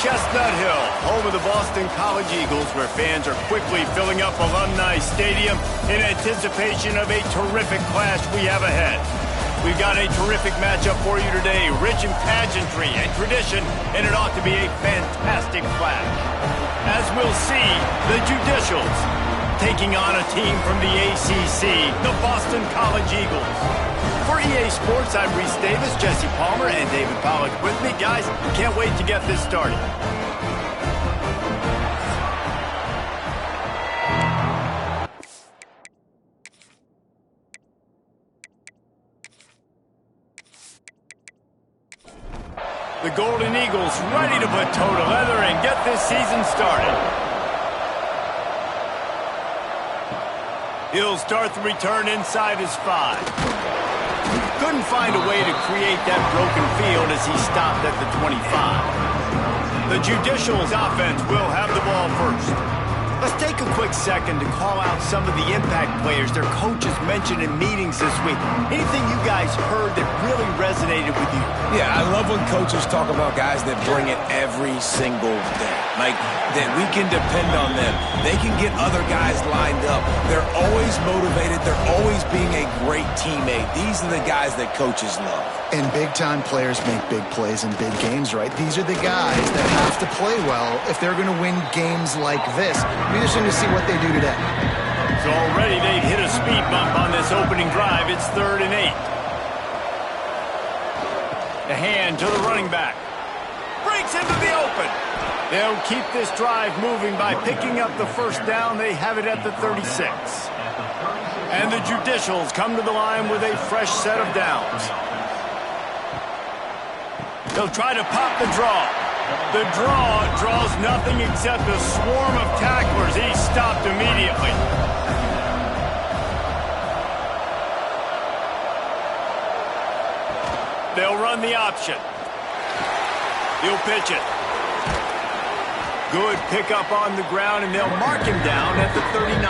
Chestnut Hill, home of the Boston College Eagles, where fans are quickly filling up Alumni Stadium in anticipation of a terrific clash we have ahead. We've got a terrific matchup for you today, rich in pageantry and tradition, and it ought to be a fantastic clash. As we'll see, the Judicials taking on a team from the ACC, the Boston College Eagles. For EA Sports, I'm Reese Davis, Jesse Palmer, and David Pollack with me. Guys, can't wait to get this started. The Golden Eagles ready to put toe to leather and get this season started. He'll start the return inside his 5. Couldn't find a way to create that broken field as he stopped at the 25. The Judicials offense will have the ball first. Let's take a quick second to call out some of the impact players their coaches mentioned in meetings this week. Anything you guys heard that really resonated with you? Yeah, I love when coaches talk about guys that bring it every single day. Like, that we can depend on them. They can get other guys lined up. They're always motivated. They're always being a great teammate. These are the guys that coaches love. And big-time players make big plays in big games, right? These are the guys that have to play well if they're going to win games like this. Be interesting to see what they do today. So already they've hit a speed bump on this opening drive. It's 3rd and 8. The hand to the running back. Breaks into the open. They'll keep this drive moving by picking up the first down. They have it at the 36. And the Judicials come to the line with a fresh set of downs. They'll try to pop the draw. The draw draws nothing except a swarm of tacklers. He's stopped immediately. They'll run the option. He'll pitch it. Good pickup on the ground, and they'll mark him down at the 39.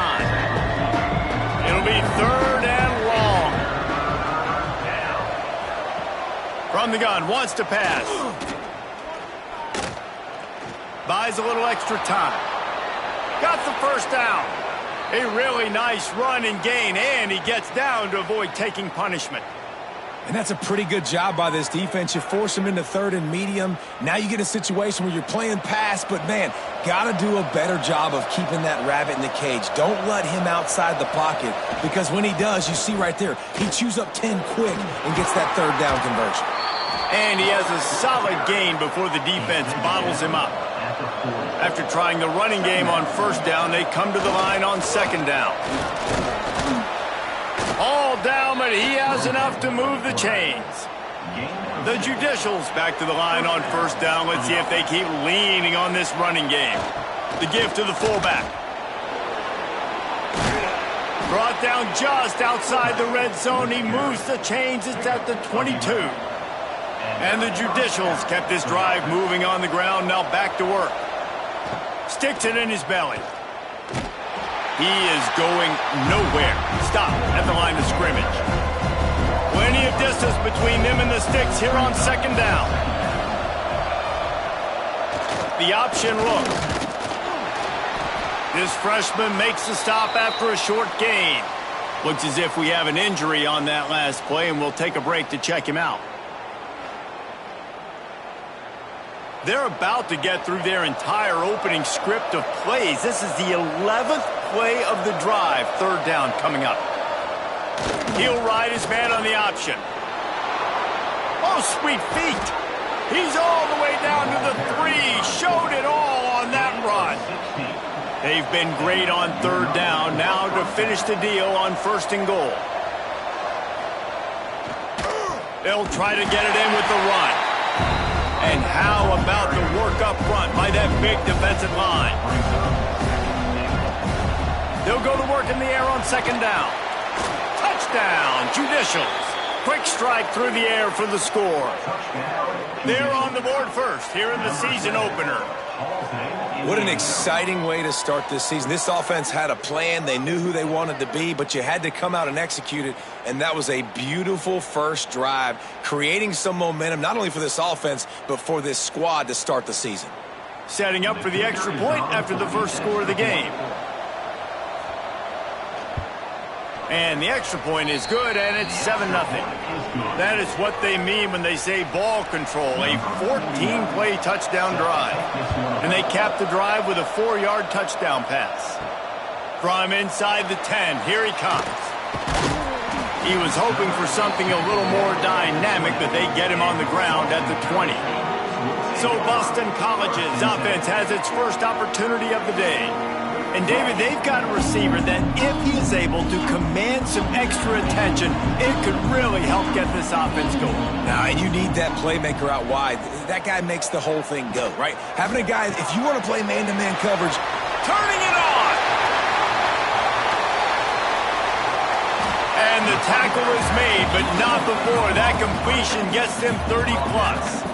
It'll be 3rd and long. From the gun, wants to pass. Buys a little extra time. Got the first down. A really nice run and gain, and he gets down to avoid taking punishment. And that's a pretty good job by this defense. You force them into 3rd and medium. Now you get a situation where you're playing pass, but, man, got to do a better job of keeping that rabbit in the cage. Don't let him outside the pocket, because when he does, you see right there, he chews up 10 quick and gets that 3rd down conversion. And he has a solid gain before the defense bottles him up. After trying the running game on 1st down, they come to the line on 2nd down. All down, but he has enough to move the chains. The Judicials back to the line on 1st down. Let's see if they keep leaning on this running game. The give to the fullback. Brought down just outside the red zone. He moves the chains. It's at the 22. And the Judicials kept this drive moving on the ground. Now back to work. Sticks it in his belly. He is going nowhere. Stop at the line of scrimmage. Plenty of distance between them and the sticks here on 2nd down. The option look. This freshman makes the stop after a short gain. Looks as if we have an injury on that last play, and we'll take a break to check him out. They're about to get through their entire opening script of plays. This is the 11th play of the drive. 3rd down coming up. He'll ride his man on the option. Oh, sweet feet. He's all the way down to the 3. Showed it all on that run. They've been great on 3rd down. Now to finish the deal on 1st and goal. They'll try to get it in with the run. And how about the work up front by that big defensive line? They'll go to work in the air on 2nd down. Touchdown, Judicials. Quick strike through the air for the score. They're on the board first here in the season opener. What an exciting way to start this season. This offense had a plan. They knew who they wanted to be, but you had to come out and execute it, and that was a beautiful first drive, creating some momentum, not only for this offense, but for this squad to start the season. Setting up for the extra point after the first score of the game. And the extra point is good, and it's 7-0. That is what they mean when they say ball control, a 14-play touchdown drive. And they cap the drive with a 4-yard touchdown pass. From inside the 10, here he comes. He was hoping for something a little more dynamic, but they get him on the ground at the 20. So Boston College's offense has its first opportunity of the day. And, David, they've got a receiver that if he is able to command some extra attention, it could really help get this offense going. Now, and you need that playmaker out wide. That guy makes the whole thing go, right? Having a guy, if you want to play man-to-man coverage, turning it on! And the tackle is made, but not before that completion gets them 30-plus.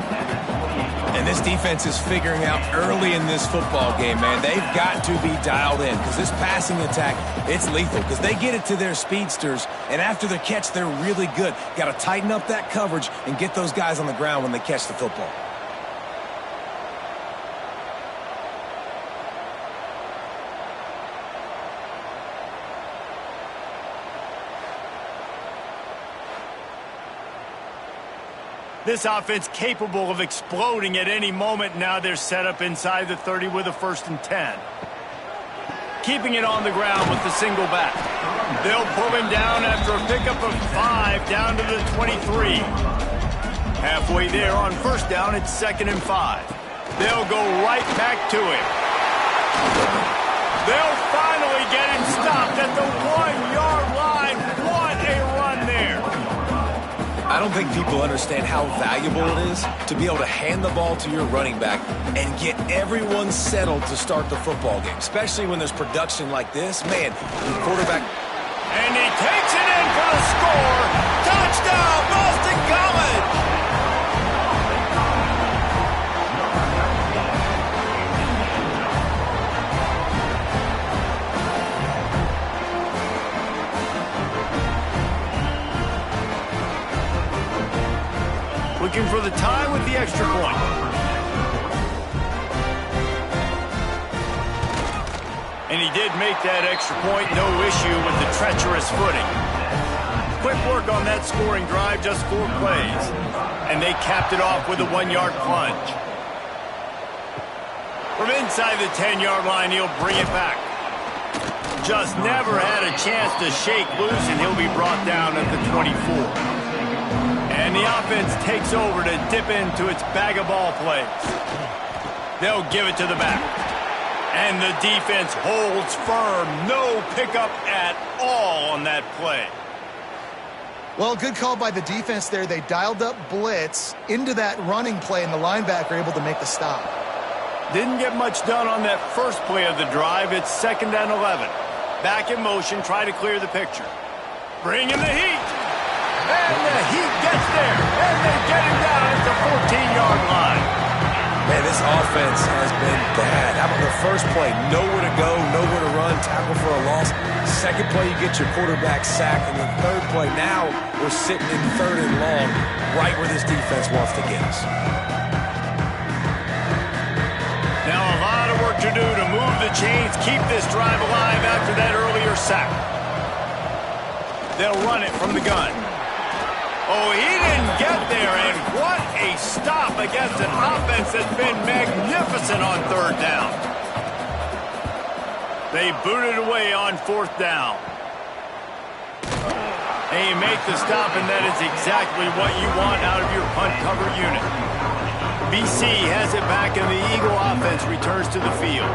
And this defense is figuring out early in this football game, man. They've got to be dialed in because this passing attack, it's lethal because they get it to their speedsters, and after the catch, they're really good. Got to tighten up that coverage and get those guys on the ground when they catch the football. This offense capable of exploding at any moment. Now they're set up inside the 30 with a 1st and 10. Keeping it on the ground with the single back. They'll pull him down after a pickup of 5 down to the 23. Halfway there on 1st down, it's 2nd and 5. They'll go right back to him. They'll finally get him stopped at the 1-yard line. What a run there. I don't think people understand how valuable it is to be able to hand the ball to your running back and get everyone settled to start the football game, especially when there's production like this. Man, the quarterback... And he takes it in for the score. Touchdown, Boston College! Looking for the tie with the extra point. And he did make that extra point, no issue with the treacherous footing. Quick work on that scoring drive, just 4 plays. And they capped it off with a 1-yard plunge. From inside the 10-yard line, he'll bring it back. Just never had a chance to shake loose, and he'll be brought down at the 24. And the offense takes over to dip into its bag of ball plays. They'll give it to the back. And the defense holds firm. No pickup at all on that play. Well, good call by the defense there. They dialed up blitz into that running play, and the linebacker able to make the stop. Didn't get much done on that first play of the drive. It's 2nd and 11. Back in motion, try to clear the picture. Bring in the heat. And the heat gets there. And they get him down at the 14-yard line. Man, this offense has been bad. How about the first play? Nowhere to go, nowhere to run, tackle for a loss. Second play, you get your quarterback sacked. And the third play, now we're sitting in 3rd and long, right where this defense wants to get us. Now a lot of work to do to move the chains, keep this drive alive after that earlier sack. They'll run it from the gun. Oh, he didn't get there, and what a stop against an offense that's been magnificent on 3rd down. They boot it away on 4th down. They make the stop, and that is exactly what you want out of your punt cover unit. BC has it back, and the Eagle offense returns to the field.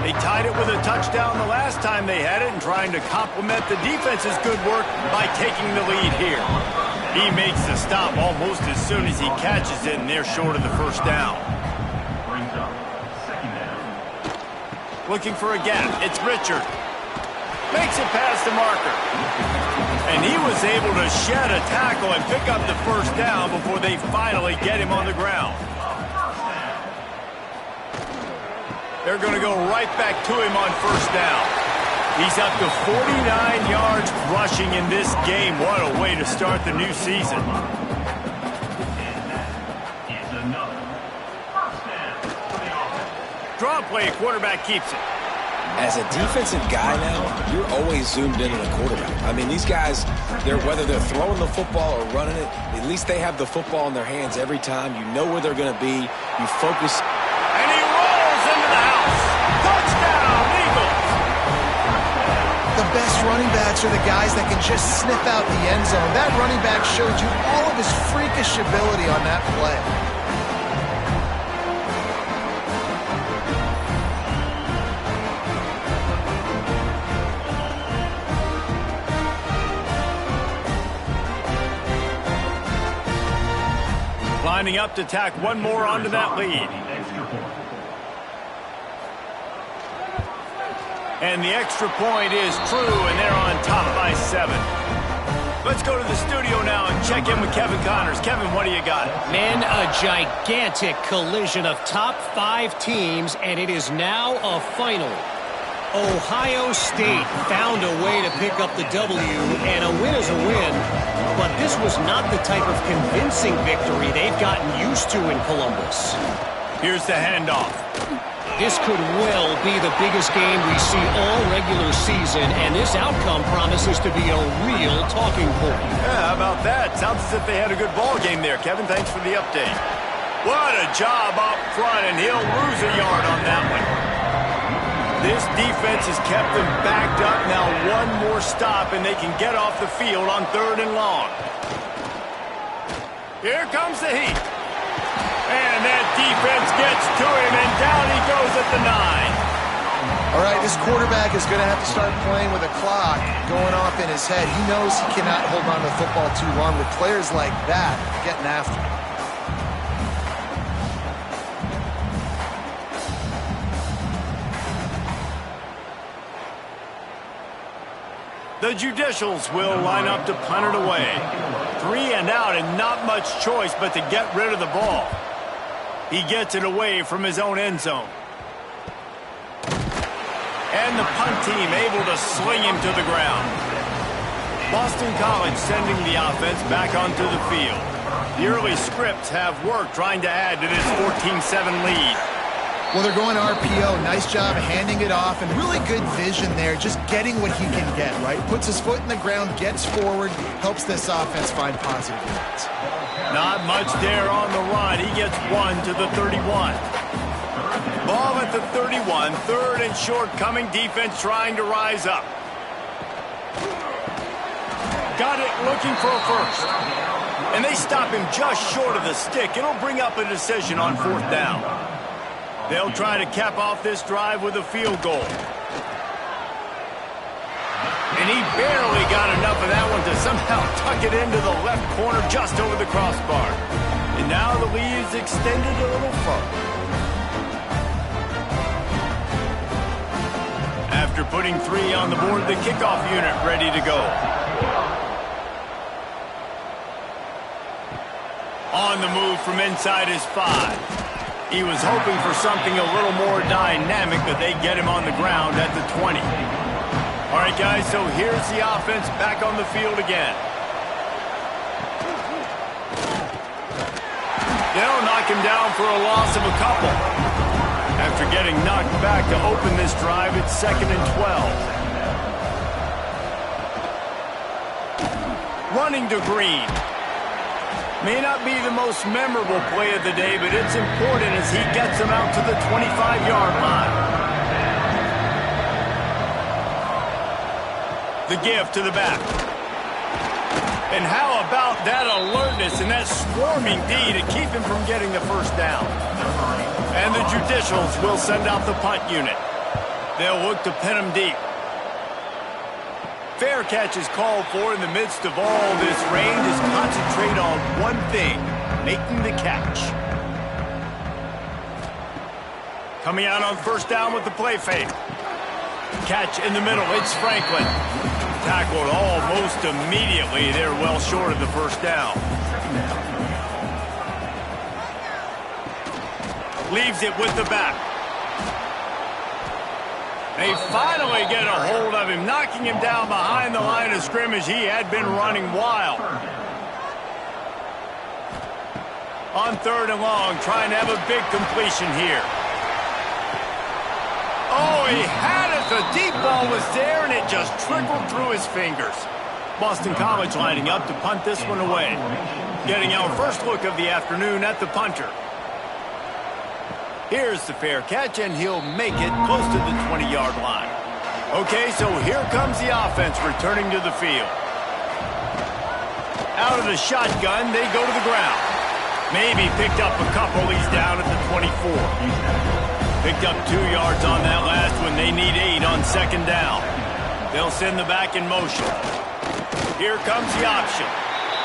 They tied it with a touchdown the last time they had it and trying to complement the defense's good work by taking the lead here. He makes the stop almost as soon as he catches it, and they're short of the 1st down. Looking for a gap. It's Richard. Makes it past the marker. And he was able to shed a tackle and pick up the 1st down before they finally get him on the ground. They're going to go right back to him on 1st down. He's up to 49 yards rushing in this game. What a way to start the new season. play. Quarterback keeps it. As a defensive guy now, you're always zoomed in on the quarterback. I mean, these guys, whether they're throwing the football or running it, at least they have the football in their hands every time. You know where they're going to be. You focus. And he rolls into the house. Touchdown, Eagles! The best running backs are the guys that can just sniff out the end zone. That running back showed you all of his freakish ability on that play. Lining up to tack one more onto that lead. And the extra point is true, and they're on top by 7. Let's go to the studio now and check in with Kevin Connors. Kevin, what do you got? Men, a gigantic collision of top 5 teams, and it is now a final. Ohio State found a way to pick up the W, and a win is a win. But this was not the type of convincing victory they've gotten used to in Columbus. Here's the handoff. This could well be the biggest game we see all regular season, and this outcome promises to be a real talking point. Yeah, how about that? Sounds as if they had a good ball game there. Kevin, thanks for the update. What a job up front, and he'll lose a yard on that one. This defense has kept them backed up. Now one more stop, and they can get off the field on 3rd and long. Here comes the heat. And that defense gets to him, and down he goes at the 9. All right, this quarterback is going to have to start playing with a clock going off in his head. He knows he cannot hold on to the football too long with players like that getting after him. The Judicials will line up to punt it away. 3 and out, and not much choice but to get rid of the ball. He gets it away from his own end zone. And the punt team able to sling him to the ground. Boston College sending the offense back onto the field. The early scripts have worked trying to add to this 14-7 lead. Well, they're going RPO. Nice job handing it off, and really good vision there, just getting what he can get, right? Puts his foot in the ground, gets forward, helps this offense find positive yards. Not much there on the run. He gets 1 to the 31. Ball at the 31, 3rd and short, coming defense trying to rise up. Got it, looking for a first. And they stop him just short of the stick. It'll bring up a decision on 4th down. They'll try to cap off this drive with a field goal. And he barely got enough of that one to somehow tuck it into the left corner just over the crossbar. And now the lead is extended a little further. After putting 3 on the board, the kickoff unit ready to go. On the move from inside his 5. He was hoping for something a little more dynamic, but they get him on the ground at the 20. All right, guys, so here's the offense back on the field again. They'll knock him down for a loss of a couple. After getting knocked back to open this drive, it's 2nd and 12. Running to Green. May not be the most memorable play of the day, but it's important as he gets him out to the 25-yard line. The give to the back. And how about that alertness and that swarming D to keep him from getting the first down? And the Judicials will send out the punt unit. They'll look to pin him deep. Fair catch is called for in the midst of all this rain. Just concentrate on one thing, making the catch. Coming out on 1st down with the play fake. Catch in the middle, it's Franklin. Tackled almost immediately. They're well short of the 1st down. Leaves it with the back. They finally get a hold of him, knocking him down behind the line of scrimmage. He had been running wild. On 3rd and long, trying to have a big completion here. Oh, he had it. The deep ball was there, and it just trickled through his fingers. Boston College lining up to punt this one away. Getting our first look of the afternoon at the punter. Here's the fair catch, and he'll make it close to the 20-yard line. Okay, so here comes the offense returning to the field. Out of the shotgun, they go to the ground. Maybe picked up a couple. He's down at the 24. Picked up 2 yards on that last one. They need 8 on second down. They'll send the back in motion. Here comes the option.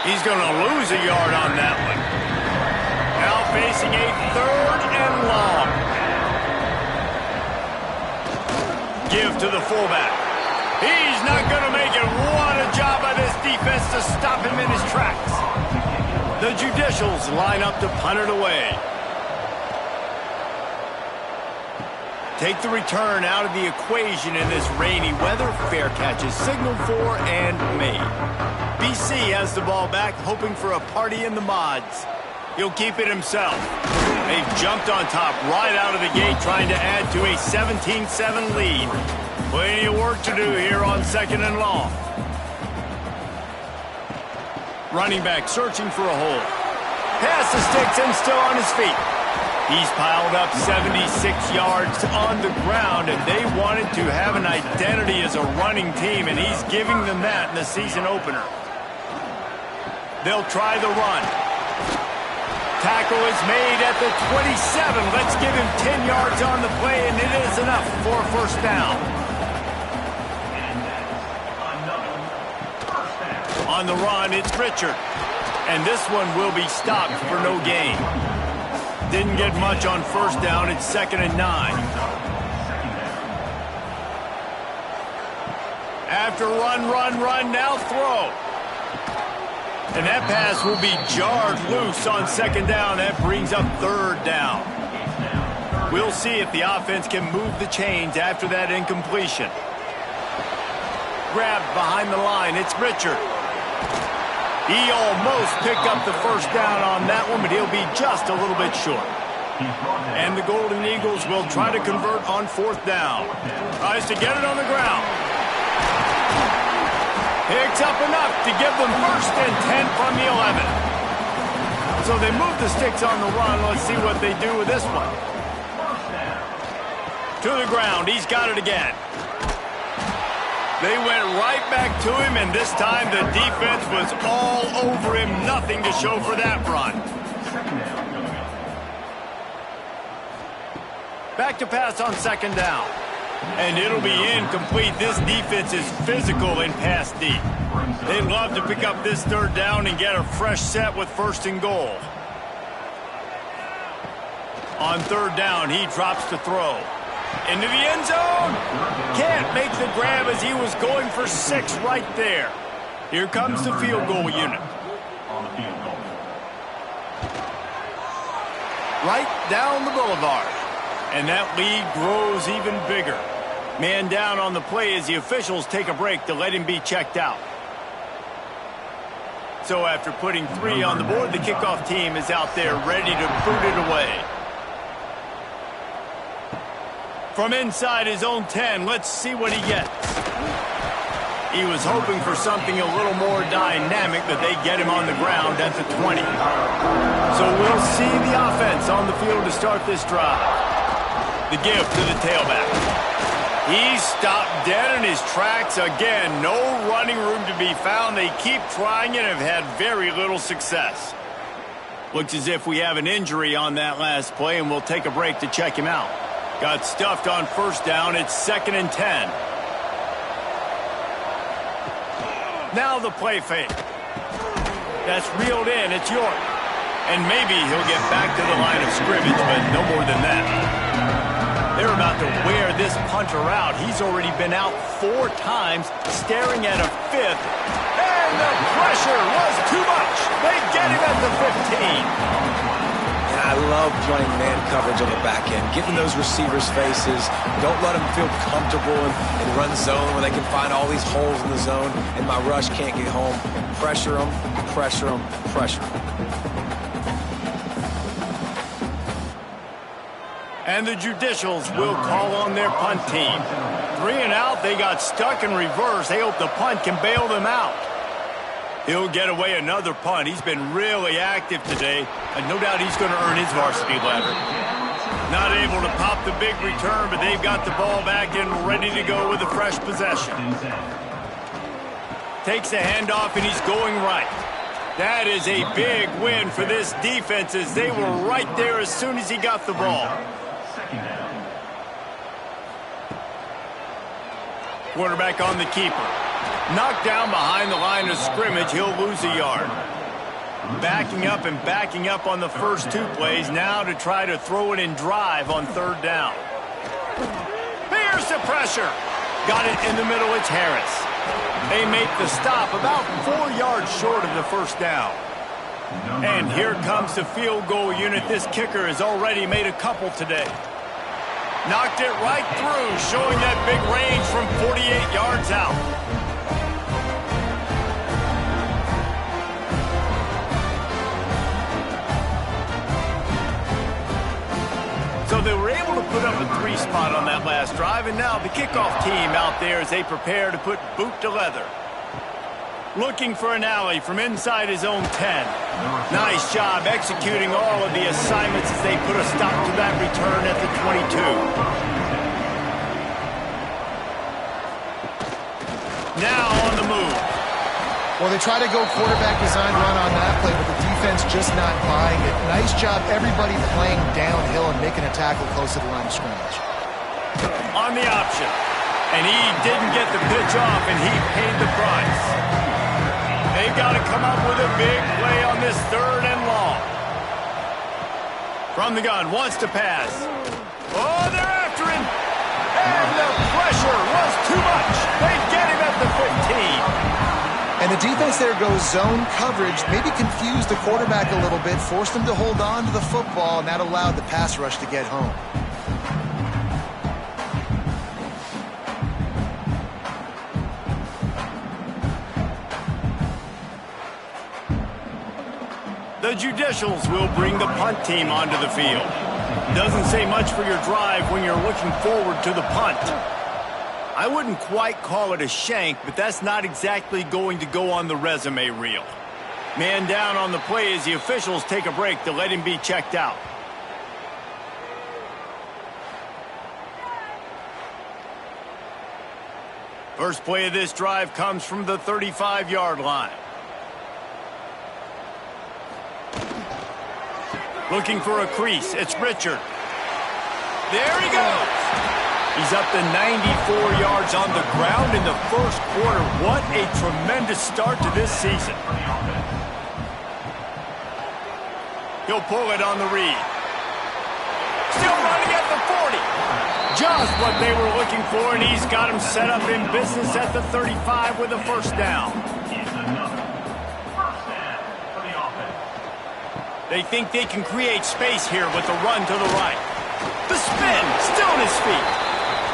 He's going to lose a yard on that one. Now facing a 3rd and long. Give to the fullback. He's not going to make it. What a job by this defense to stop him in his tracks. The Judicials line up to punt it away. Take the return out of the equation in this rainy weather. Fair catch is signaled for and made. BC has the ball back, hoping for a party in the mods. He'll keep it himself. They've jumped on top right out of the gate, trying to add to a 17-7 lead. Plenty of work to do here on second and long. Running back searching for a hole. Pass the sticks and still on his feet. He's piled up 76 yards on the ground, and they wanted to have an identity as a running team, and he's giving them that in the season opener. They'll try the run. Tackle is made at the 27. Let's give him 10 yards on the play, and it is enough for a first down. On the run, it's Richard. And this one will be stopped for no gain. Didn't get much on first down. It's 2nd and 9. After run, now throw. And that pass will be jarred loose on second down. That brings up 3rd down. We'll see if the offense can move the chains after that incompletion. Grabbed behind the line. It's Richard. He almost picked up the first down on that one, but he'll be just a little bit short. And the Golden Eagles will try to convert on 4th down. Tries to get it on the ground. Picks up enough to give them 1st and 10 from the 11. So they move the sticks on the run. Let's see what they do with this one. To the ground. He's got it again. They went right back to him, and this time the defense was all over him. Nothing to show for that run. Back to pass on second down. And it'll be incomplete. This defense is physical in pass deep. They'd love to pick up this 3rd down and get a fresh set with 1st and goal. On 3rd down, he drops to throw. Into the end zone. Can't make the grab as he was going for 6 right there. Here comes the field goal unit. Right down the boulevard. And that lead grows even bigger. Man down on the play as the officials take a break to let him be checked out. So after putting 3 on the board, the kickoff team is out there ready to boot it away. From inside his own 10, let's see what he gets. He was hoping for something a little more dynamic, but they get him on the ground at the 20. So we'll see the offense on the field to start this drive. The give to the tailback. He's stopped dead in his tracks again. No running room to be found. They keep trying and have had very little success. Looks as if we have an injury on that last play, and we'll take a break to check him out. Got stuffed on first down. It's 2nd and 10. Now the play fake. That's reeled in. It's York. And maybe he'll get back to the line of scrimmage, but no more than that. They're about to wear this punter out. He's already been out 4 times, staring at a 5th. And the pressure was too much. They get him at the 15. I love playing man coverage on the back end, giving those receivers faces. Don't let them feel comfortable and run zone where they can find all these holes in the zone and my rush can't get home. Pressure them, pressure them, pressure them. And the judicials will call on their punt team. 3 and out, they got stuck in reverse. They hope the punt can bail them out. He'll get away another punt. He's been really active today, and no doubt he's going to earn his varsity ladder. Not able to pop the big return, but they've got the ball back and ready to go with a fresh possession. Takes the handoff, and he's going right. That is a big win for this defense as they were right there as soon as he got the ball. Quarterback on the keeper. Knocked down behind the line of scrimmage, he'll lose a yard. Backing up on the first 2 plays now to try to throw it in drive on 3rd down. Here's the pressure. Got it in the middle, it's Harris. They make the stop about 4 yards short of the first down. And here comes the field goal unit. This kicker has already made a couple today. Knocked it right through, showing that big range from 48 yards out. So they were able to put up a 3 spot on that last drive, and now the kickoff team out there as they prepare to put boot to leather. Looking for an alley from inside his own 10. Nice job executing all of the assignments as they put a stop to that return at the 22. Now on the move. Well, they try to go quarterback design run on that play, but the defense just not buying it. Nice job, everybody playing downhill and making a tackle close to the line of scrimmage. On the option. And he didn't get the pitch off, and he paid the price. They've got to come up with a big play on this 3rd and long. From the gun, wants to pass. Oh, they're after him. And the pressure was too much. They get him at the 15. And the defense there goes zone coverage, maybe confused the quarterback a little bit, forced him to hold on to the football, and that allowed the pass rush to get home. The judicials will bring the punt team onto the field. Doesn't say much for your drive when you're looking forward to the punt. I wouldn't quite call it a shank, but that's not exactly going to go on the resume reel. Man down on the play as the officials take a break to let him be checked out. First play of this drive comes from the 35-yard line. Looking for a crease. It's Richard. There he goes. He's up to 94 yards on the ground in the first quarter. What a tremendous start to this season. He'll pull it on the read. Still running at the 40. Just what they were looking for, and he's got him set up in business at the 35 with a first down. They think they can create space here with the run to the right. The spin, still on his feet.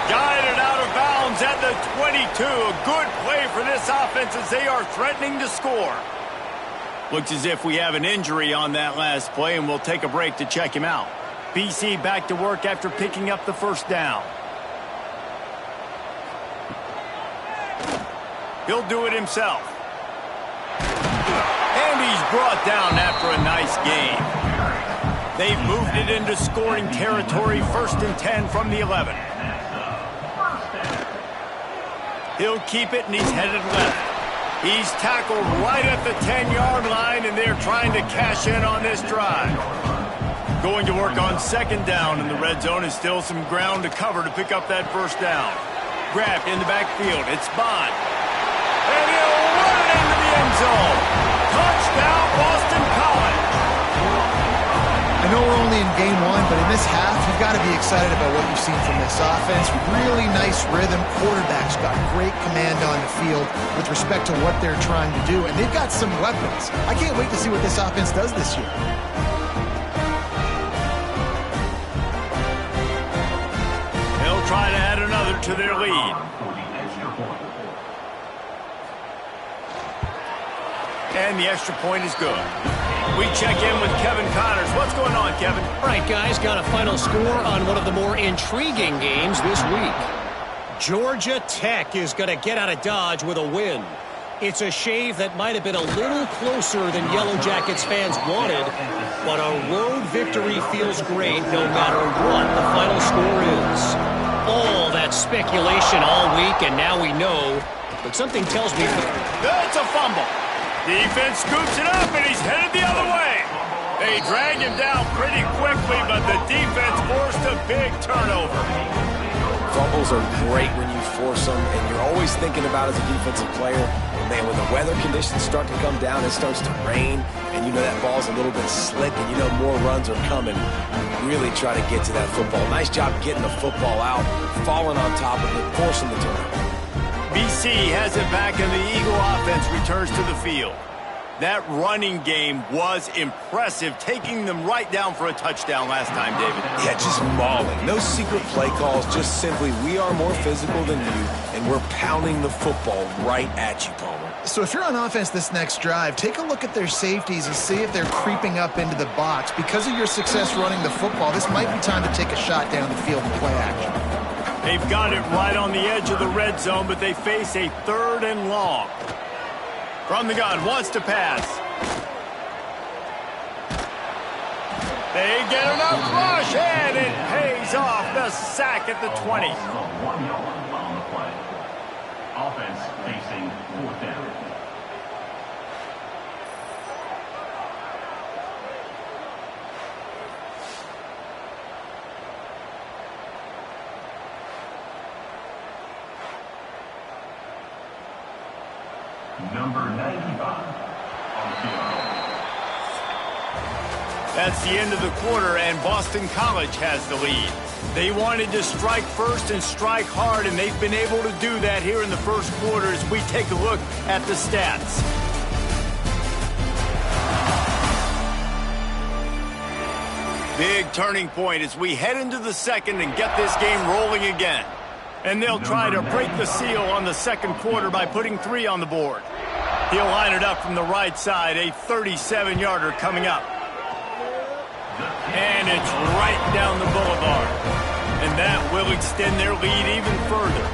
Guided out of bounds at the 22. A good play for this offense as they are threatening to score. Looks as if we have an injury on that last play, and we'll take a break to check him out. BC back to work after picking up the first down. He'll do it himself. And he's brought down after a nice gain. They've moved it into scoring territory, 1st and 10 from the 11. He'll keep it, and he's headed left. He's tackled right at the 10-yard line, and they're trying to cash in on this drive. Going to work on 2nd down, and the red zone is still some ground to cover to pick up that first down. Grabbed in the backfield. It's Bond. And he'll run it into the end zone. Touchdown, Boston College. I know we're only in game 1, but in this half, you've got to be excited about what you've seen from this offense. Really nice rhythm. Quarterback's got great command on the field with respect to what they're trying to do, and they've got some weapons. I can't wait to see what this offense does this year. They'll try to add another to their lead. And the extra point is good. We check in with Kevin Connors. What's going on, Kevin? All right, guys, got a final score on one of the more intriguing games this week. Georgia Tech is going to get out of Dodge with a win. It's a shave that might have been a little closer than Yellow Jackets fans wanted, but a road victory feels great no matter what the final score is. All that speculation all week, and now we know, but something tells me... That's a fumble. Defense scoops it up, and he's headed the other way. They drag him down pretty quickly, but the defense forced a big turnover. Fumbles are great when you force them, and you're always thinking about as a defensive player, man, when the weather conditions start to come down, it starts to rain, and you know that ball's a little bit slick, and you know more runs are coming. Really try to get to that football. Nice job getting the football out, falling on top of it, forcing the turnover. BC has it back, and the Eagle offense returns to the field. That running game was impressive, taking them right down for a touchdown last time, David. Yeah, just mauling. No secret play calls, just simply we are more physical than you, and we're pounding the football right at you, Palmer. So if you're on offense this next drive, take a look at their safeties and see if they're creeping up into the box. Because of your success running the football, this might be time to take a shot down the field and play action. They've got it right on the edge of the red zone, but they face a 3rd and long. From the gun, wants to pass. They get enough rush, and it pays off. The sack at the 20. Offense facing 4th down. Number 95 on the field. That's the end of the quarter, and Boston College has the lead. They wanted to strike first and strike hard, and they've been able to do that here in the first quarter as we take a look at the stats. Big turning point as we head into the second and get this game rolling again. And they'll try to break the seal on the second quarter by putting 3 on the board. He'll line it up from the right side, a 37-yarder coming up. And it's right down the boulevard. And that will extend their lead even further.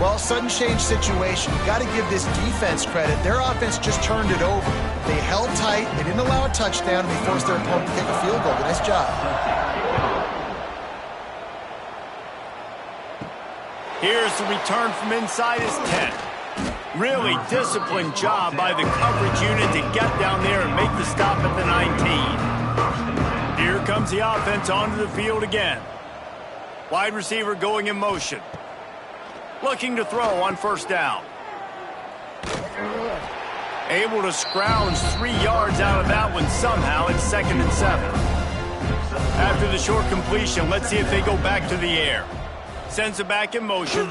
Well, sudden change situation. You've got to give this defense credit. Their offense just turned it over. They held tight. They didn't allow a touchdown, and they forced their opponent to kick a field goal. Nice job. Here's the return from inside his 10. Really disciplined job by the coverage unit to get down there and make the stop at the 19. Here comes the offense onto the field again. Wide receiver going in motion. Looking to throw on 1st down. Able to scrounge 3 yards out of that one somehow. It's 2nd and 7. After the short completion, let's see if they go back to the air. Sends it back in motion.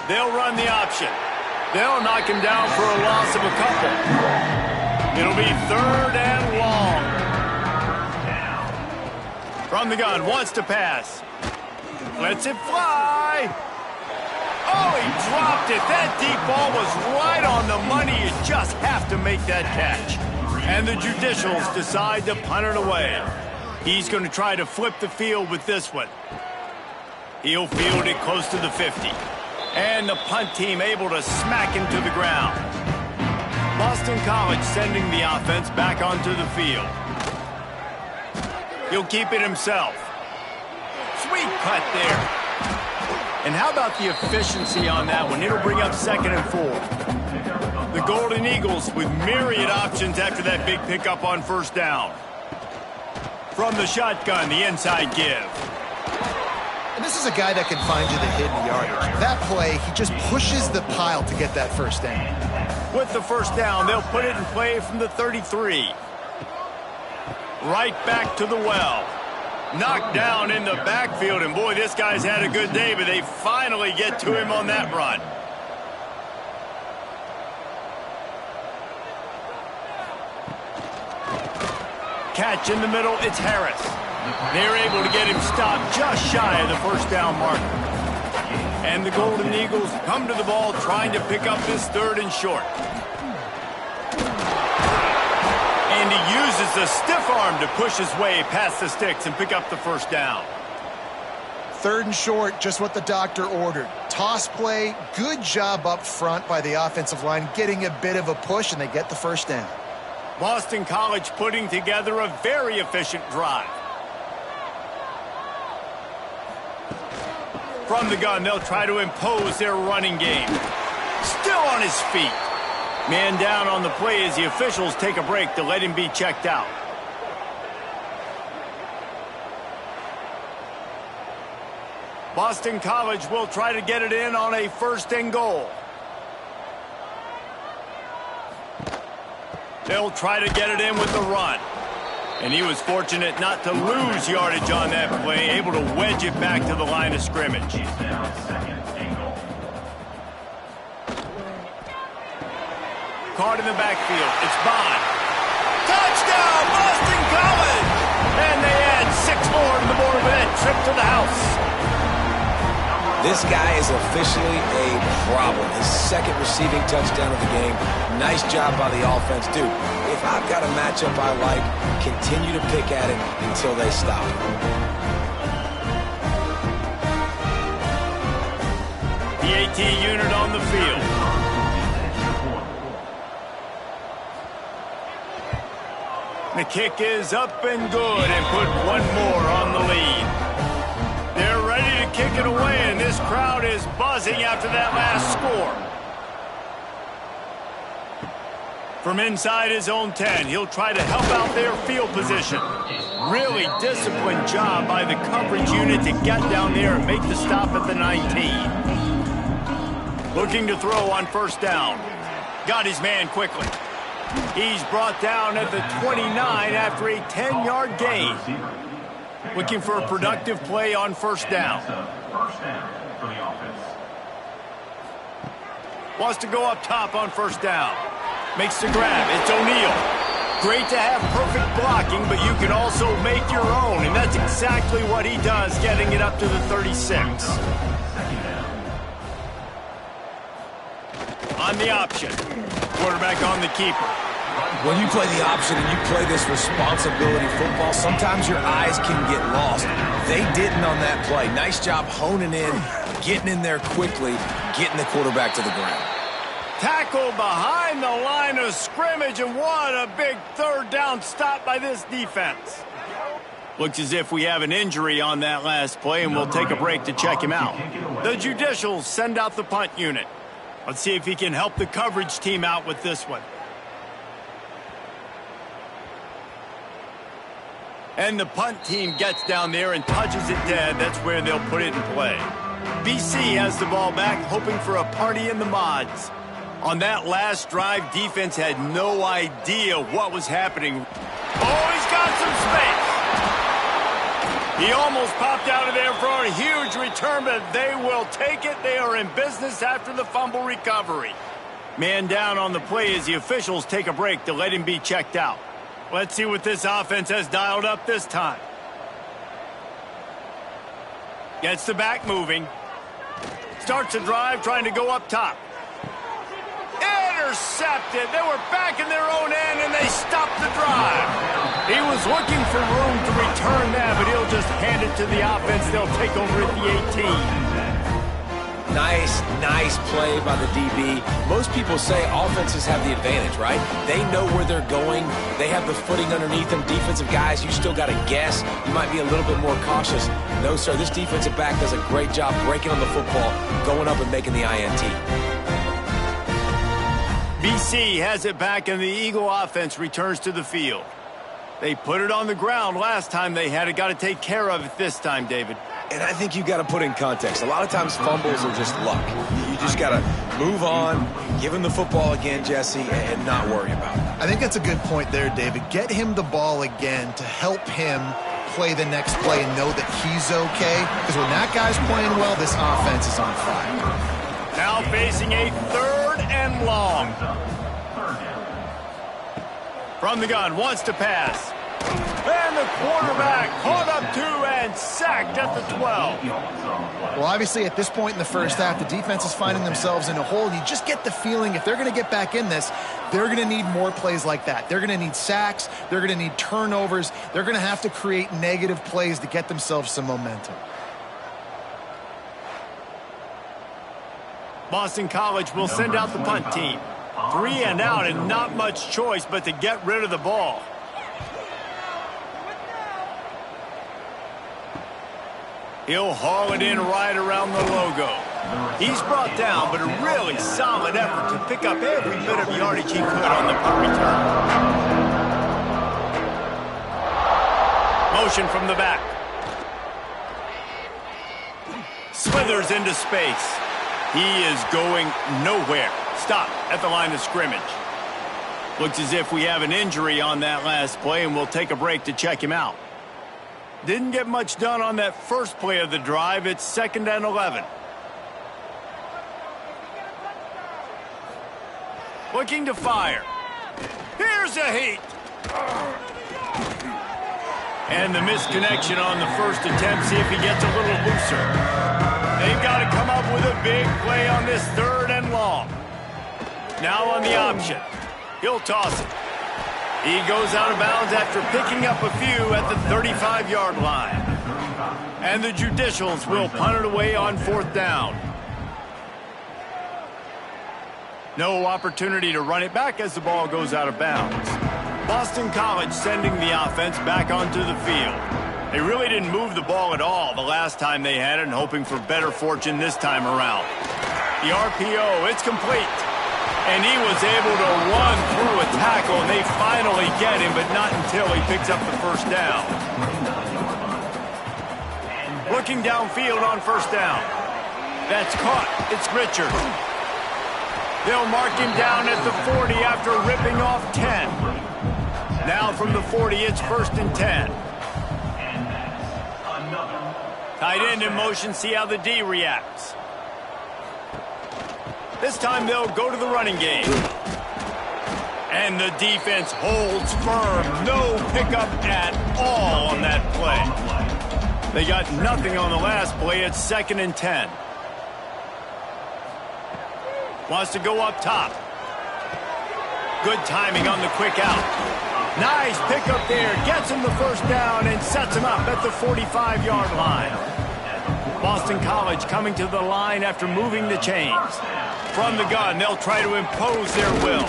They'll run the option. They'll knock him down for a loss of a couple. It'll be 3rd and long. From the gun, wants to pass. Lets it fly. Oh, he dropped it. That deep ball was right on the money. You just have to make that catch. And the Judicials decide to punt it away. He's going to try to flip the field with this one. He'll field it close to the 50. And the punt team able to smack him to the ground. Boston College sending the offense back onto the field. He'll keep it himself. Sweet cut there. And how about the efficiency on that one? It'll bring up 2nd and 4. The Golden Eagles with myriad options after that big pickup on 1st down. From the shotgun, the inside give. And this is a guy that can find you the hidden yardage. That play, he just pushes the pile to get that 1st down. With the 1st down, they'll put it in play from the 33. Right back to the well. Knocked down in the backfield, and boy, this guy's had a good day, but they finally get to him on that run. Catch in the middle, it's Harris. They're able to get him stopped just shy of the 1st down marker. And the Golden Eagles come to the ball trying to pick up this 3rd and short. And he uses the stiff arm to push his way past the sticks and pick up the first down. 3rd and short, just what the doctor ordered. Toss play, good job up front by the offensive line, getting a bit of a push, and they get the first down. Boston College putting together a very efficient drive. From the gun, they'll try to impose their running game. Still on his feet. Man down on the play as the officials take a break to let him be checked out. Boston College will try to get it in on a 1st and goal. They'll try to get it in with the run. And he was fortunate not to lose yardage on that play, able to wedge it back to the line of scrimmage. He's now 2nd and goal. Caught in the backfield. It's Bond. Touchdown, Boston College! And they add 6 more to the board with that trip to the house. This guy is officially a problem. His 2nd receiving touchdown of the game. Nice job by the offense. Dude, if I've got a matchup I like, continue to pick at it until they stop. The AT unit on the field. The kick is up and good and put 1 more on the lead. They're ready to kick it away, and this crowd is buzzing after that last score. From inside his own 10, he'll try to help out their field position. Really disciplined job by the coverage unit to get down there and make the stop at the 19. Looking to throw on 1st down. Got his man quickly. He's brought down at the 29 after a 10-yard gain. Looking for a productive play on 1st down. First down for the offense. Wants to go up top on 1st down. Makes the grab. It's O'Neal. Great to have perfect blocking, but you can also make your own, and that's exactly what he does, getting it up to the 36. On the option. Quarterback on the keeper. When you play the option and you play this responsibility football, sometimes your eyes can get lost. They didn't on that play. Nice job honing in, getting in there quickly, getting the quarterback to the ground. Tackle behind the line of scrimmage, and what a big 3rd down stop by this defense. Looks as if we have an injury on that last play, and we'll take a break to check him out. The judicials send out the punt unit. Let's see if he can help the coverage team out with this one. And the punt team gets down there and touches it dead. That's where they'll put it in play. BC has the ball back, hoping for a party in the mods. On that last drive, defense had no idea what was happening. Oh, he's got some space. He almost popped out of there for a huge return, but they will take it. They are in business after the fumble recovery. Man down on the play as the officials take a break to let him be checked out. Let's see what this offense has dialed up this time. Gets the back moving. Starts a drive trying to go up top. Intercepted. They were back in their own end, and they stopped the drive. He was looking for room to return that, but he'll just hand it to the offense. They'll take over at the 18. Nice play by the DB. Most people say offenses have the advantage, right? They know where they're going. They have the footing underneath them. Defensive guys, you still got to guess. You might be a little bit more cautious. No, sir, this defensive back does a great job breaking on the football, going up and making the INT. BC has it back, and the Eagle offense returns to the field. They put it on the ground last time they had it. Got to take care of it this time, David. And I think you got to put in context. A lot of times fumbles are just luck. You just got to move on, give him the football again, Jesse, and not worry about it. I think that's a good point there, David. Get him the ball again to help him play the next play and know that he's okay. Because when that guy's playing well, this offense is on fire. Now facing a 3rd and long. From the gun, wants to pass. And the quarterback caught up 2 and sacked at the 12. Well, obviously, at this point in the first half, the defense is finding themselves in a hole. You just get the feeling if they're going to get back in this, they're going to need more plays like that. They're going to need sacks. They're going to need turnovers. They're going to have to create negative plays to get themselves some momentum. Boston College will send out the punt team. 3 and out and not much choice but to get rid of the ball. He'll haul it in right around the logo. He's brought down, but a really solid effort to pick up every bit of yardage he could on the punt return. Motion from the back. Slithers into space. He is going nowhere. Stop at the line of scrimmage. Looks as if we have an injury on that last play, and we'll take a break to check him out. Didn't get much done on that first play of the drive. It's 2nd and 11. Looking to fire. Here's a heat. And the misconnection on the first attempt. See if he gets a little looser. They've got to come up with a big play on this 3rd and long. Now on the option. He'll toss it. He goes out of bounds after picking up a few at the 35-yard line. And the Judicials will punt it away on 4th down. No opportunity to run it back as the ball goes out of bounds. Boston College sending the offense back onto the field. They really didn't move the ball at all the last time they had it, and hoping for better fortune this time around. The RPO, it's complete. And he was able to run through a tackle, and they finally get him, but not until he picks up the 1st down. Looking downfield on 1st down. That's caught. It's Richard. They'll mark him down at the 40 after ripping off 10. Now from the 40, it's 1st and 10. Tight end in motion, see how the D reacts. This time they'll go to the running game. And the defense holds firm. No pickup at all on that play. They got nothing on the last play. It's 2nd and 10. Wants to go up top. Good timing on the quick out. Nice pickup there. Gets him the 1st down and sets him up at the 45-yard line. Boston College coming to the line after moving the chains. From the gun, they'll try to impose their will.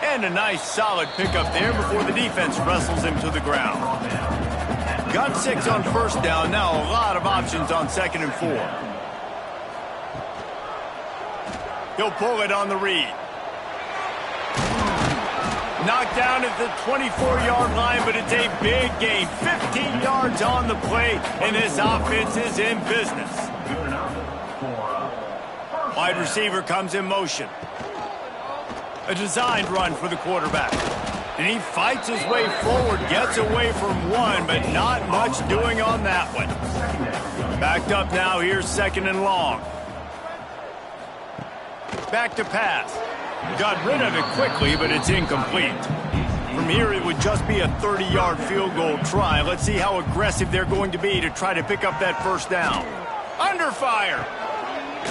And a nice solid pickup there before the defense wrestles him to the ground. Got 6 on 1st down. Now a lot of options on 2nd and 4. He'll pull it on the read. Knocked down at the 24-yard line, but it's a big gain. 15 yards on the play, and this offense is in business. Wide receiver comes in motion. A designed run for the quarterback. And he fights his way forward, gets away from one, but not much doing on that one. Backed up now, here's 2nd and long. Back to pass. Got rid of it quickly, but it's incomplete. From here, it would just be a 30-yard field goal try. Let's see how aggressive they're going to be to try to pick up that 1st down. Under fire.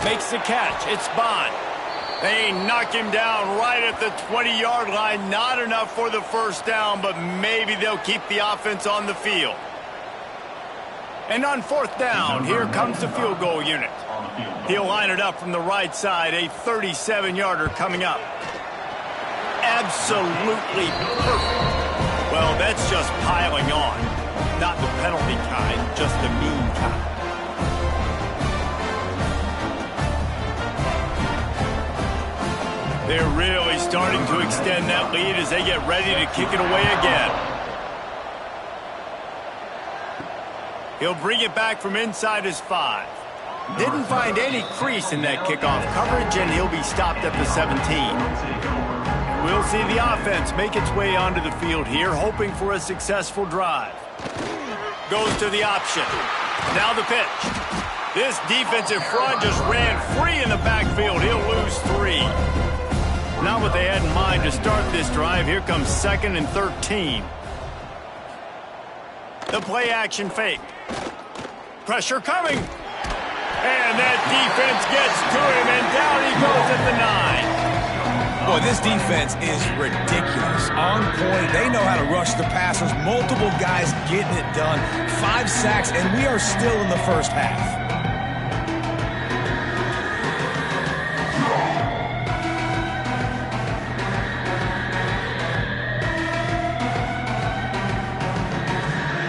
Makes the catch. It's Bond. They knock him down right at the 20-yard line. Not enough for the 1st down, but maybe they'll keep the offense on the field. And on 4th down, here comes the field goal unit. He'll line it up from the right side, a 37-yarder coming up. Absolutely perfect. Well, that's just piling on. Not the penalty kind, just the mean kind. They're really starting to extend that lead as they get ready to kick it away again. He'll bring it back from inside his 5. Didn't find any crease in that kickoff coverage, and he'll be stopped at the 17. We'll see the offense make its way onto the field here, hoping for a successful drive. Goes to the option. Now the pitch. This defensive front just ran free in the backfield. He'll lose 3. Not what they had in mind to start this drive. Here comes 2nd and 13. The play action fake. Pressure coming. And that defense gets to him, and down he goes at the 9. Boy, this defense is ridiculous. On point, they know how to rush the passers. Multiple guys getting it done. 5 sacks, and we are still in the first half.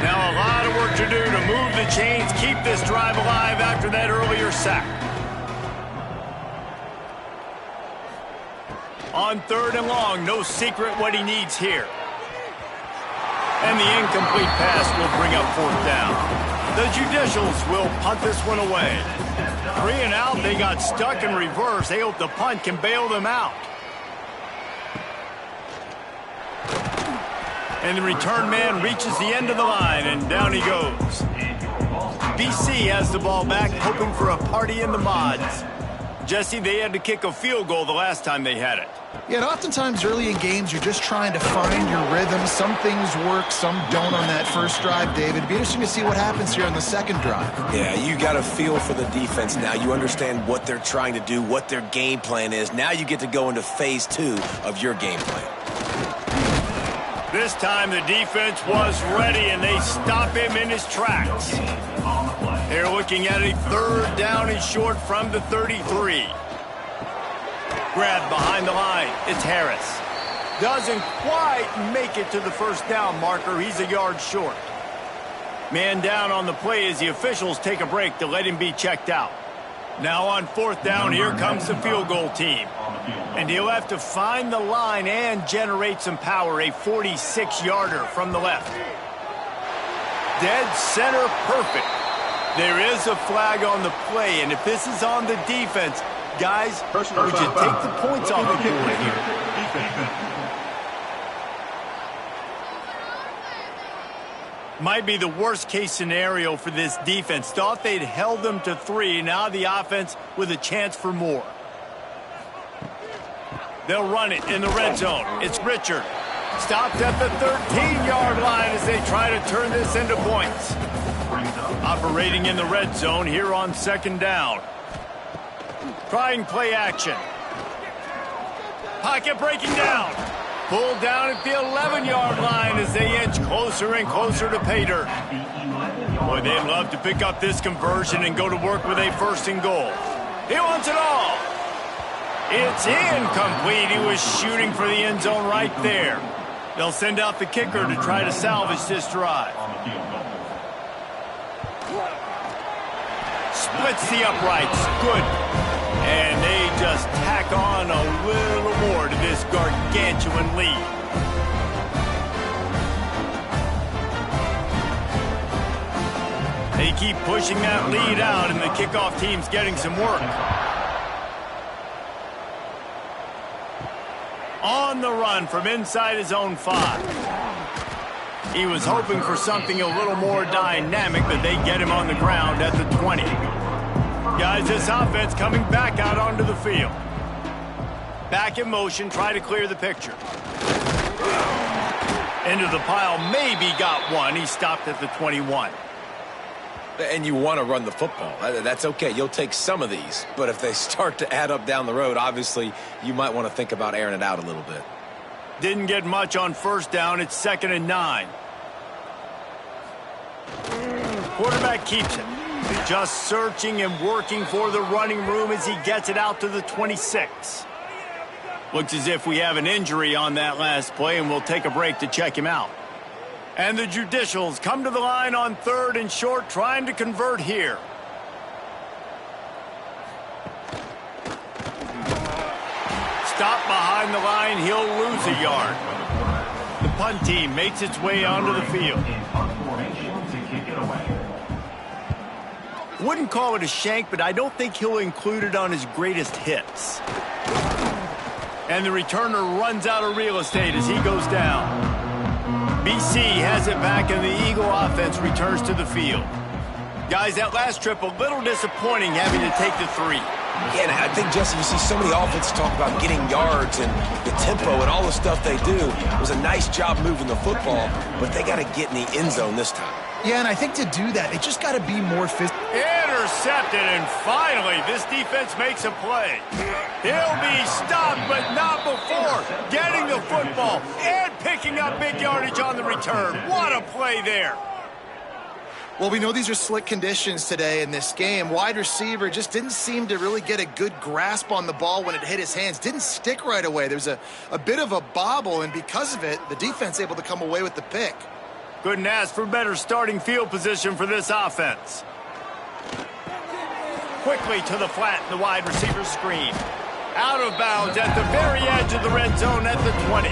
Now a lot of work to do to move the chains, keep this drive alive after that earlier sack. On 3rd and long, no secret what he needs here. And the incomplete pass will bring up 4th down. The Judicials will punt this one away. 3 and out, they got stuck in reverse. They hope the punt can bail them out. And the return man reaches the end of the line, and down he goes. BC has the ball back, hoping for a party in the mods. Jesse, they had to kick a field goal the last time they had it. Yeah, and oftentimes early in games, you're just trying to find your rhythm. Some things work, some don't on that first drive, David. It'd be interesting to see what happens here on the second drive. Yeah, you got a feel for the defense now. You understand what they're trying to do, what their game plan is. Now you get to go into phase 2 of your game plan. This time the defense was ready, and they stop him in his tracks. They're looking at a 3rd down and short from the 33. Grab behind the line. It's Harris. Doesn't quite make it to the first down marker. He's a yard short. Man down on the play as the officials take a break to let him be checked out. Now on 4th down, here comes the field goal team. And he'll have to find the line and generate some power. A 46-yarder from the left. Dead center perfect. There is a flag on the play, and if this is on the defense, guys, would you take the points off the board here? Might be the worst-case scenario for this defense. Thought they'd held them to 3. Now the offense with a chance for more. They'll run it in the red zone. It's Richard. Stopped at the 13-yard line as they try to turn this into points. Operating in the red zone here on 2nd down. Trying play action. Pocket breaking down. Pulled down at the 11-yard line as they inch closer and closer to pay dirt. Boy, they'd love to pick up this conversion and go to work with a 1st and goal. He wants it all. It's incomplete. He was shooting for the end zone right there. They'll send out the kicker to try to salvage this drive. Splits the uprights. Good. And they just tack on a little more to this gargantuan lead. They keep pushing that lead out, and the kickoff team's getting some work. On the run from inside his own 5. He was hoping for something a little more dynamic, but they get him on the ground at the 20. Guys, this offense coming back out onto the field. Back in motion, try to clear the picture. Into the pile, maybe got one. He stopped at the 21. And you want to run the football. That's okay. You'll take some of these. But if they start to add up down the road, obviously, you might want to think about airing it out a little bit. Didn't get much on 1st down. It's 2nd and 9. Quarterback keeps it. Just searching and working for the running room as he gets it out to the 26. Looks as if we have an injury on that last play, and we'll take a break to check him out. And the Judicials come to the line on 3rd and short, trying to convert here. Stop behind the line, he'll lose a yard. The punt team makes its way onto the field. Wouldn't call it a shank, but I don't think he'll include it on his greatest hits. And the returner runs out of real estate as he goes down. BC has it back, and the Eagle offense returns to the field. Guys, that last trip, a little disappointing having to take the 3. Yeah, and I think, Jesse, you see so many offenses talk about getting yards and the tempo and all the stuff they do. It was a nice job moving the football, but they got to get in the end zone this time. Yeah, and I think to do that, they just got to be more physical. Intercepted, and finally, this defense makes a play. He'll be stopped, but not before getting the football and picking up big yardage on the return. What a play there. Well, we know these are slick conditions today in this game. Wide receiver just didn't seem to really get a good grasp on the ball when it hit his hands. Didn't stick right away. There's a bit of a bobble, and because of it, the defense able to come away with the pick. Couldn't ask for better starting field position for this offense. Quickly to the flat in the wide receiver screen. Out of bounds at the very edge of the red zone at the 20.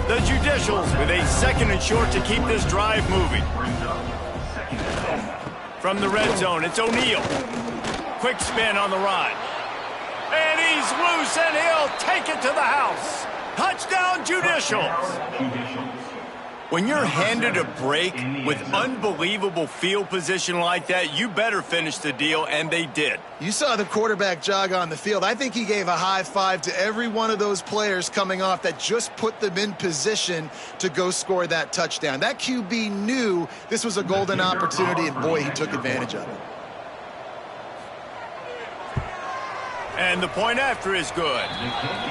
The Judicials with a 2nd and short to keep this drive moving. From the red zone, it's O'Neal. Quick spin on the run. And he's loose, and he'll take it to the house. Touchdown, Judicials. When you're handed a break with unbelievable field position like that, you better finish the deal, and they did. You saw the quarterback jog on the field. I think he gave a high five to every one of those players coming off that just put them in position to go score that touchdown. That QB knew this was a golden opportunity, and boy, he took advantage of it. And the point after is good.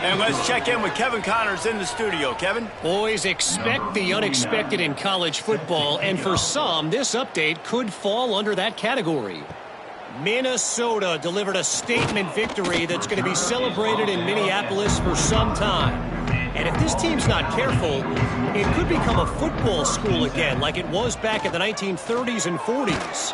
And let's check in with Kevin Connors in the studio. Kevin? Boys, expect the unexpected in college football, and for some, this update could fall under that category. Minnesota delivered a statement victory that's going to be celebrated in Minneapolis for some time. And if this team's not careful, it could become a football school again like it was back in the 1930s and 40s.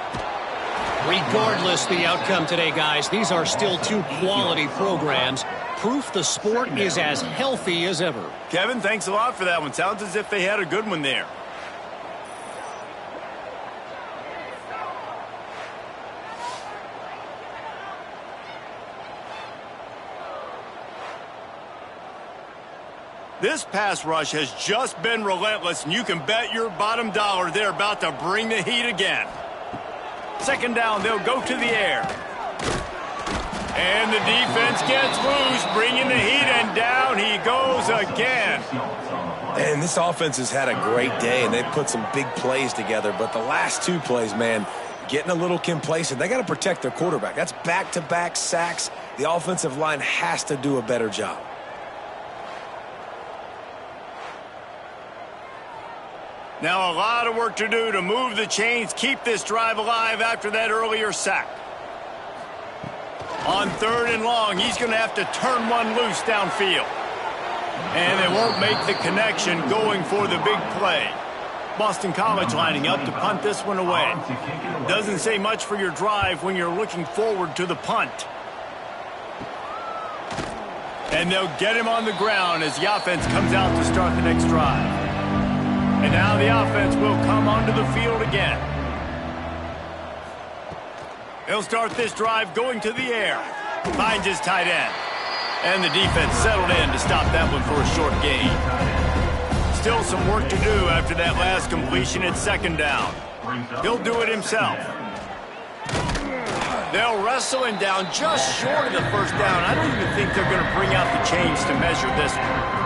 Regardless the outcome today, guys, these are still two quality programs. Proof the sport is as healthy as ever. Kevin, thanks a lot for that one. Sounds as if they had a good one there. This pass rush has just been relentless, and you can bet your bottom dollar they're about to bring the heat again. 2nd down, they'll go to the air. And the defense gets loose, bringing the heat, and down he goes again. And this offense has had a great day, and they've put some big plays together. But the last 2 plays, man, getting a little complacent. They got to protect their quarterback. That's back-to-back sacks. The offensive line has to do a better job. Now a lot of work to do to move the chains, keep this drive alive after that earlier sack. On 3rd and long, he's going to have to turn one loose downfield. And they won't make the connection going for the big play. Boston College lining up to punt this one away. Doesn't say much for your drive when you're looking forward to the punt. And they'll get him on the ground as the offense comes out to start the next drive. And now the offense will come onto the field again. He'll start this drive going to the air. Finds his tight end. And the defense settled in to stop that one for a short gain. Still some work to do after that last completion at 2nd down. He'll do it himself. They'll wrestle him down just short of the 1st down. I don't even think they're going to bring out the chains to measure this one.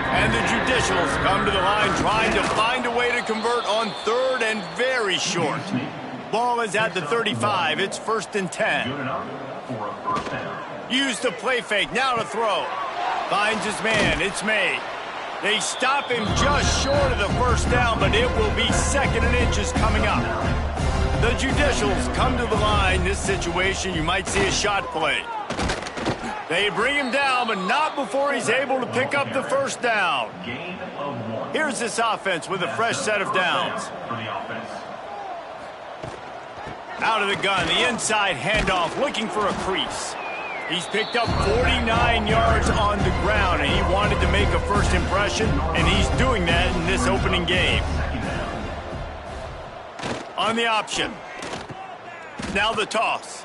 And the Judicials come to the line trying to find a way to convert on 3rd and very short. Ball is at the 35. It's 1st and 10. Use the play fake. Now to throw. Finds his man. It's made. They stop him just short of the 1st down, but it will be 2nd and inches coming up. The Judicials come to the line. This situation, you might see a shot play. They bring him down, but not before he's able to pick up the 1st down. Here's this offense with a fresh set of downs. Out of the gun, the inside handoff, looking for a crease. He's picked up 49 yards on the ground, and he wanted to make a first impression, and he's doing that in this opening game. On the option. Now the toss.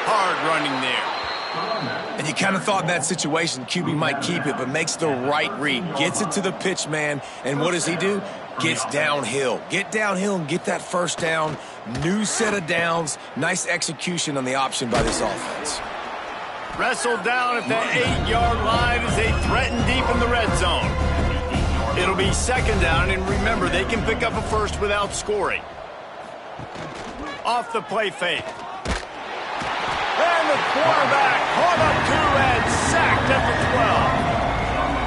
Hard running there. And you kind of thought in that situation QB might keep it, but makes the right read. Gets it to the pitch man, and what does he do? Gets downhill. Get downhill and get that 1st down. New set of downs. Nice execution on the option by this offense. Wrestled down at the 8-yard line as they threaten deep in the red zone. It'll be second down, and remember, they can pick up a first without scoring. Off the play fake. And the quarterback caught up 2 and sacked at the 12.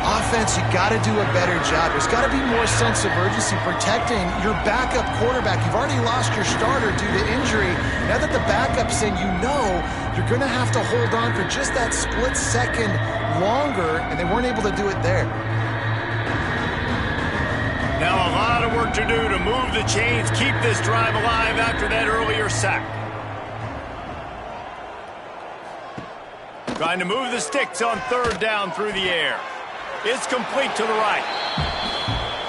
Offense, you got to do a better job. There's got to be more sense of urgency protecting your backup quarterback. You've already lost your starter due to injury. Now that the backup's in, you know you're going to have to hold on for just that split second longer, and they weren't able to do it there. Now a lot of work to do to move the chains, keep this drive alive after that earlier sack. Trying to move the sticks on third down through the air. It's complete to the right.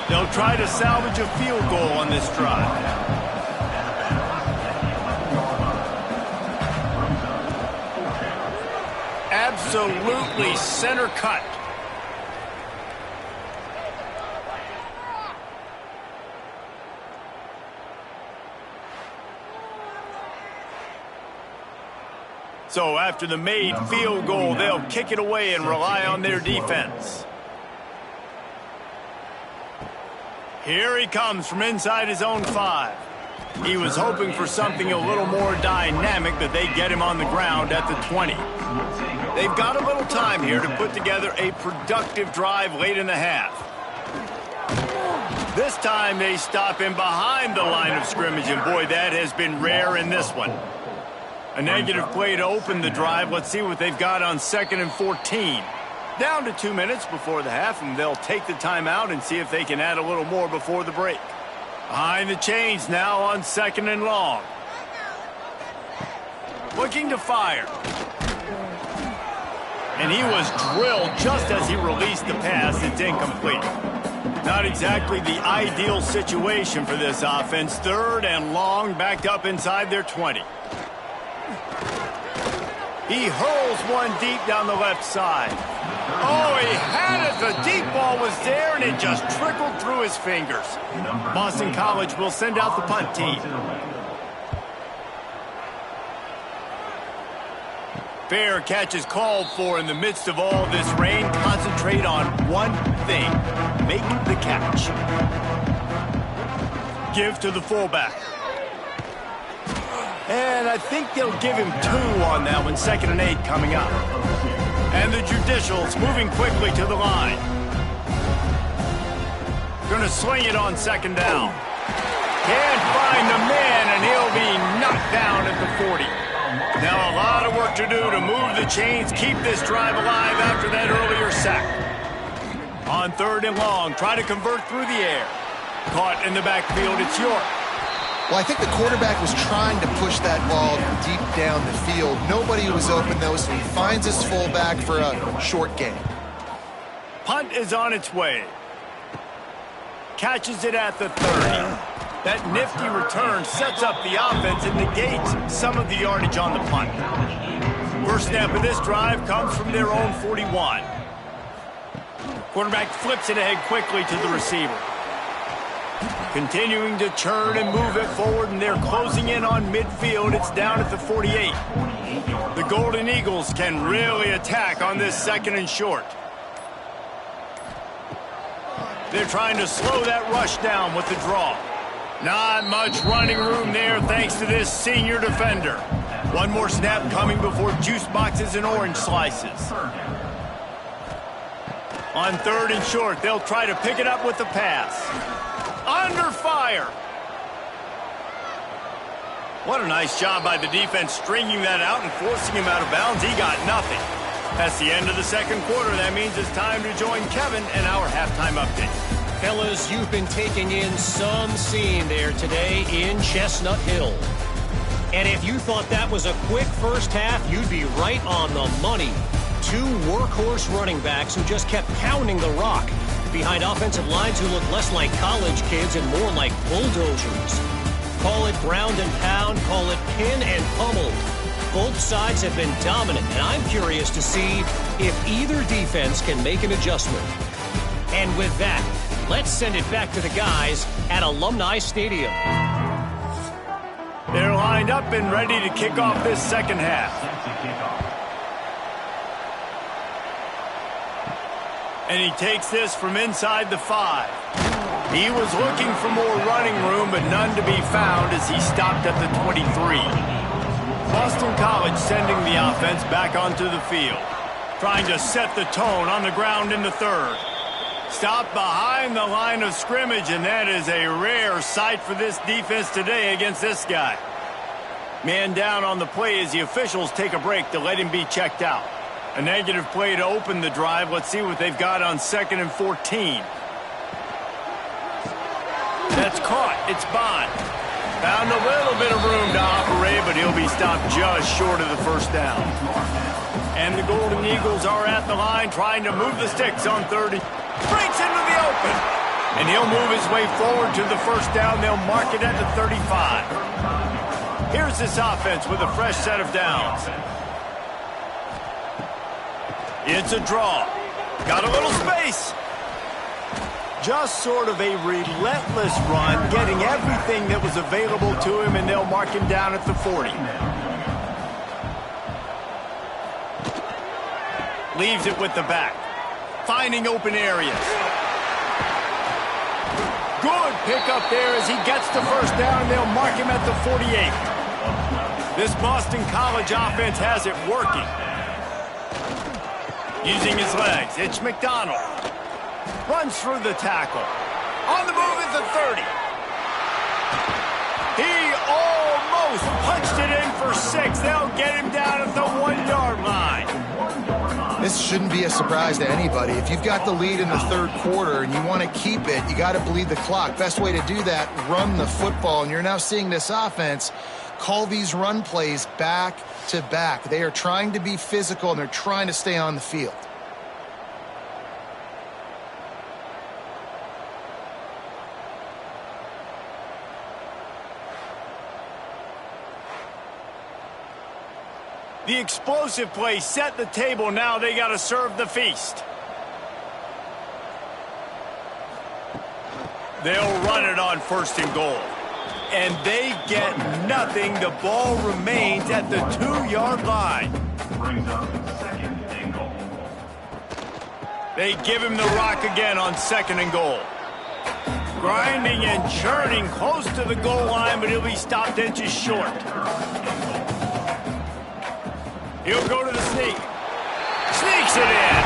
They'll try to salvage a field goal on this drive. Absolutely center cut. So after the made field goal, they'll kick it away and rely on their defense. Here he comes from inside his own 5. He was hoping for something a little more dynamic, but they get him on the ground at the 20. They've got a little time here to put together a productive drive late in the half. This time they stop him behind the line of scrimmage, and boy, that has been rare in this one. A negative play to open the drive. Let's see what they've got on 2nd and 14. Down to 2 minutes before the half, and they'll take the timeout and see if they can add a little more before the break. Behind the chains now on 2nd and long. Looking to fire. And he was drilled just as he released the pass. It's incomplete. Not exactly the ideal situation for this offense. 3rd and long, backed up inside their 20. He hurls one deep down the left side. Oh, he had it. The deep ball was there, and it just trickled through his fingers. Boston College will send out the punt team. Fair catch is called for in the midst of all this rain. Concentrate on one thing. Make the catch. Give to the fullback. And I think they'll give him 2 on that one. 2nd and 8 coming up. And the Judicials moving quickly to the line. Going to swing it on 2nd down. Can't find the man, and he'll be knocked down at the 40. Now a lot of work to do to move the chains, keep this drive alive after that earlier sack. On 3rd and long, try to convert through the air. Caught in the backfield, it's York. Well, I think the quarterback was trying to push that ball deep down the field. Nobody was open, though, so he finds his fullback for a short gain. Punt is on its way. Catches it at the 30. That nifty return sets up the offense and negates some of the yardage on the punt. First snap of this drive comes from their own 41. Quarterback flips it ahead quickly to the receiver. Continuing to churn and move it forward, and they're closing in on midfield. It's down at the 48. The Golden Eagles can really attack on this 2nd and short. They're trying to slow that rush down with the draw. Not much running room there thanks to this senior defender. One more snap coming before juice boxes and orange slices. On 3rd and short, they'll try to pick it up with the pass. Under fire. What a nice job by the defense stringing that out and forcing him out of bounds. He got nothing. That's the end of the 2nd quarter. That means it's time to join Kevin and our halftime update. Fellas, you've been taking in some scene there today in Chestnut Hill. And if you thought that was a quick first half, you'd be right on the money. 2 workhorse running backs who just kept pounding the rock behind offensive lines who look less like college kids and more like bulldozers. Call it ground and pound, call it pin and pummel. Both sides have been dominant, and I'm curious to see if either defense can make an adjustment. And with that, let's send it back to the guys at Alumni Stadium. They're lined up and ready to kick off this 2nd half. And he takes this from inside the 5. He was looking for more running room, but none to be found as he stopped at the 23. Boston College sending the offense back onto the field, trying to set the tone on the ground in the 3rd. Stop behind the line of scrimmage, and that is a rare sight for this defense today against this guy. Man down on the play as the officials take a break to let him be checked out. A negative play to open the drive. Let's see what they've got on 2nd and 14. That's caught. It's Bond. Found a little bit of room to operate, but he'll be stopped just short of the first down. And the Golden Eagles are at the line trying to move the sticks on 30. Breaks into the open. And he'll move his way forward to the first down. They'll mark it at the 35. Here's this offense with a fresh set of downs. It's a draw. Got a little space. Just sort of a relentless run, getting everything that was available to him, and they'll mark him down at the 40. Leaves it with the back. Finding open areas. Good pickup there as he gets the first down, and they'll mark him at the 48. This Boston College offense has it working. Using his legs, it's McDonald. Runs through the tackle. On the move at the 30. He almost punched it in for 6. They'll get him down at the 1-yard line. This shouldn't be a surprise to anybody. If you've got the lead in the 3rd quarter and you want to keep it, you got to bleed the clock. Best way to do that, run the football. And you're now seeing this offense call these run plays back to back. They are trying to be physical, and they're trying to stay on the field. The explosive play set the table. Now they got to serve the feast. They'll run it on 1st and goal. And they get nothing. The ball remains at the 2-yard line. Brings up 2nd and goal. They give him the rock again on 2nd and goal. Grinding and churning close to the goal line, but he'll be stopped inches short. He'll go to the sneak. Sneaks it in.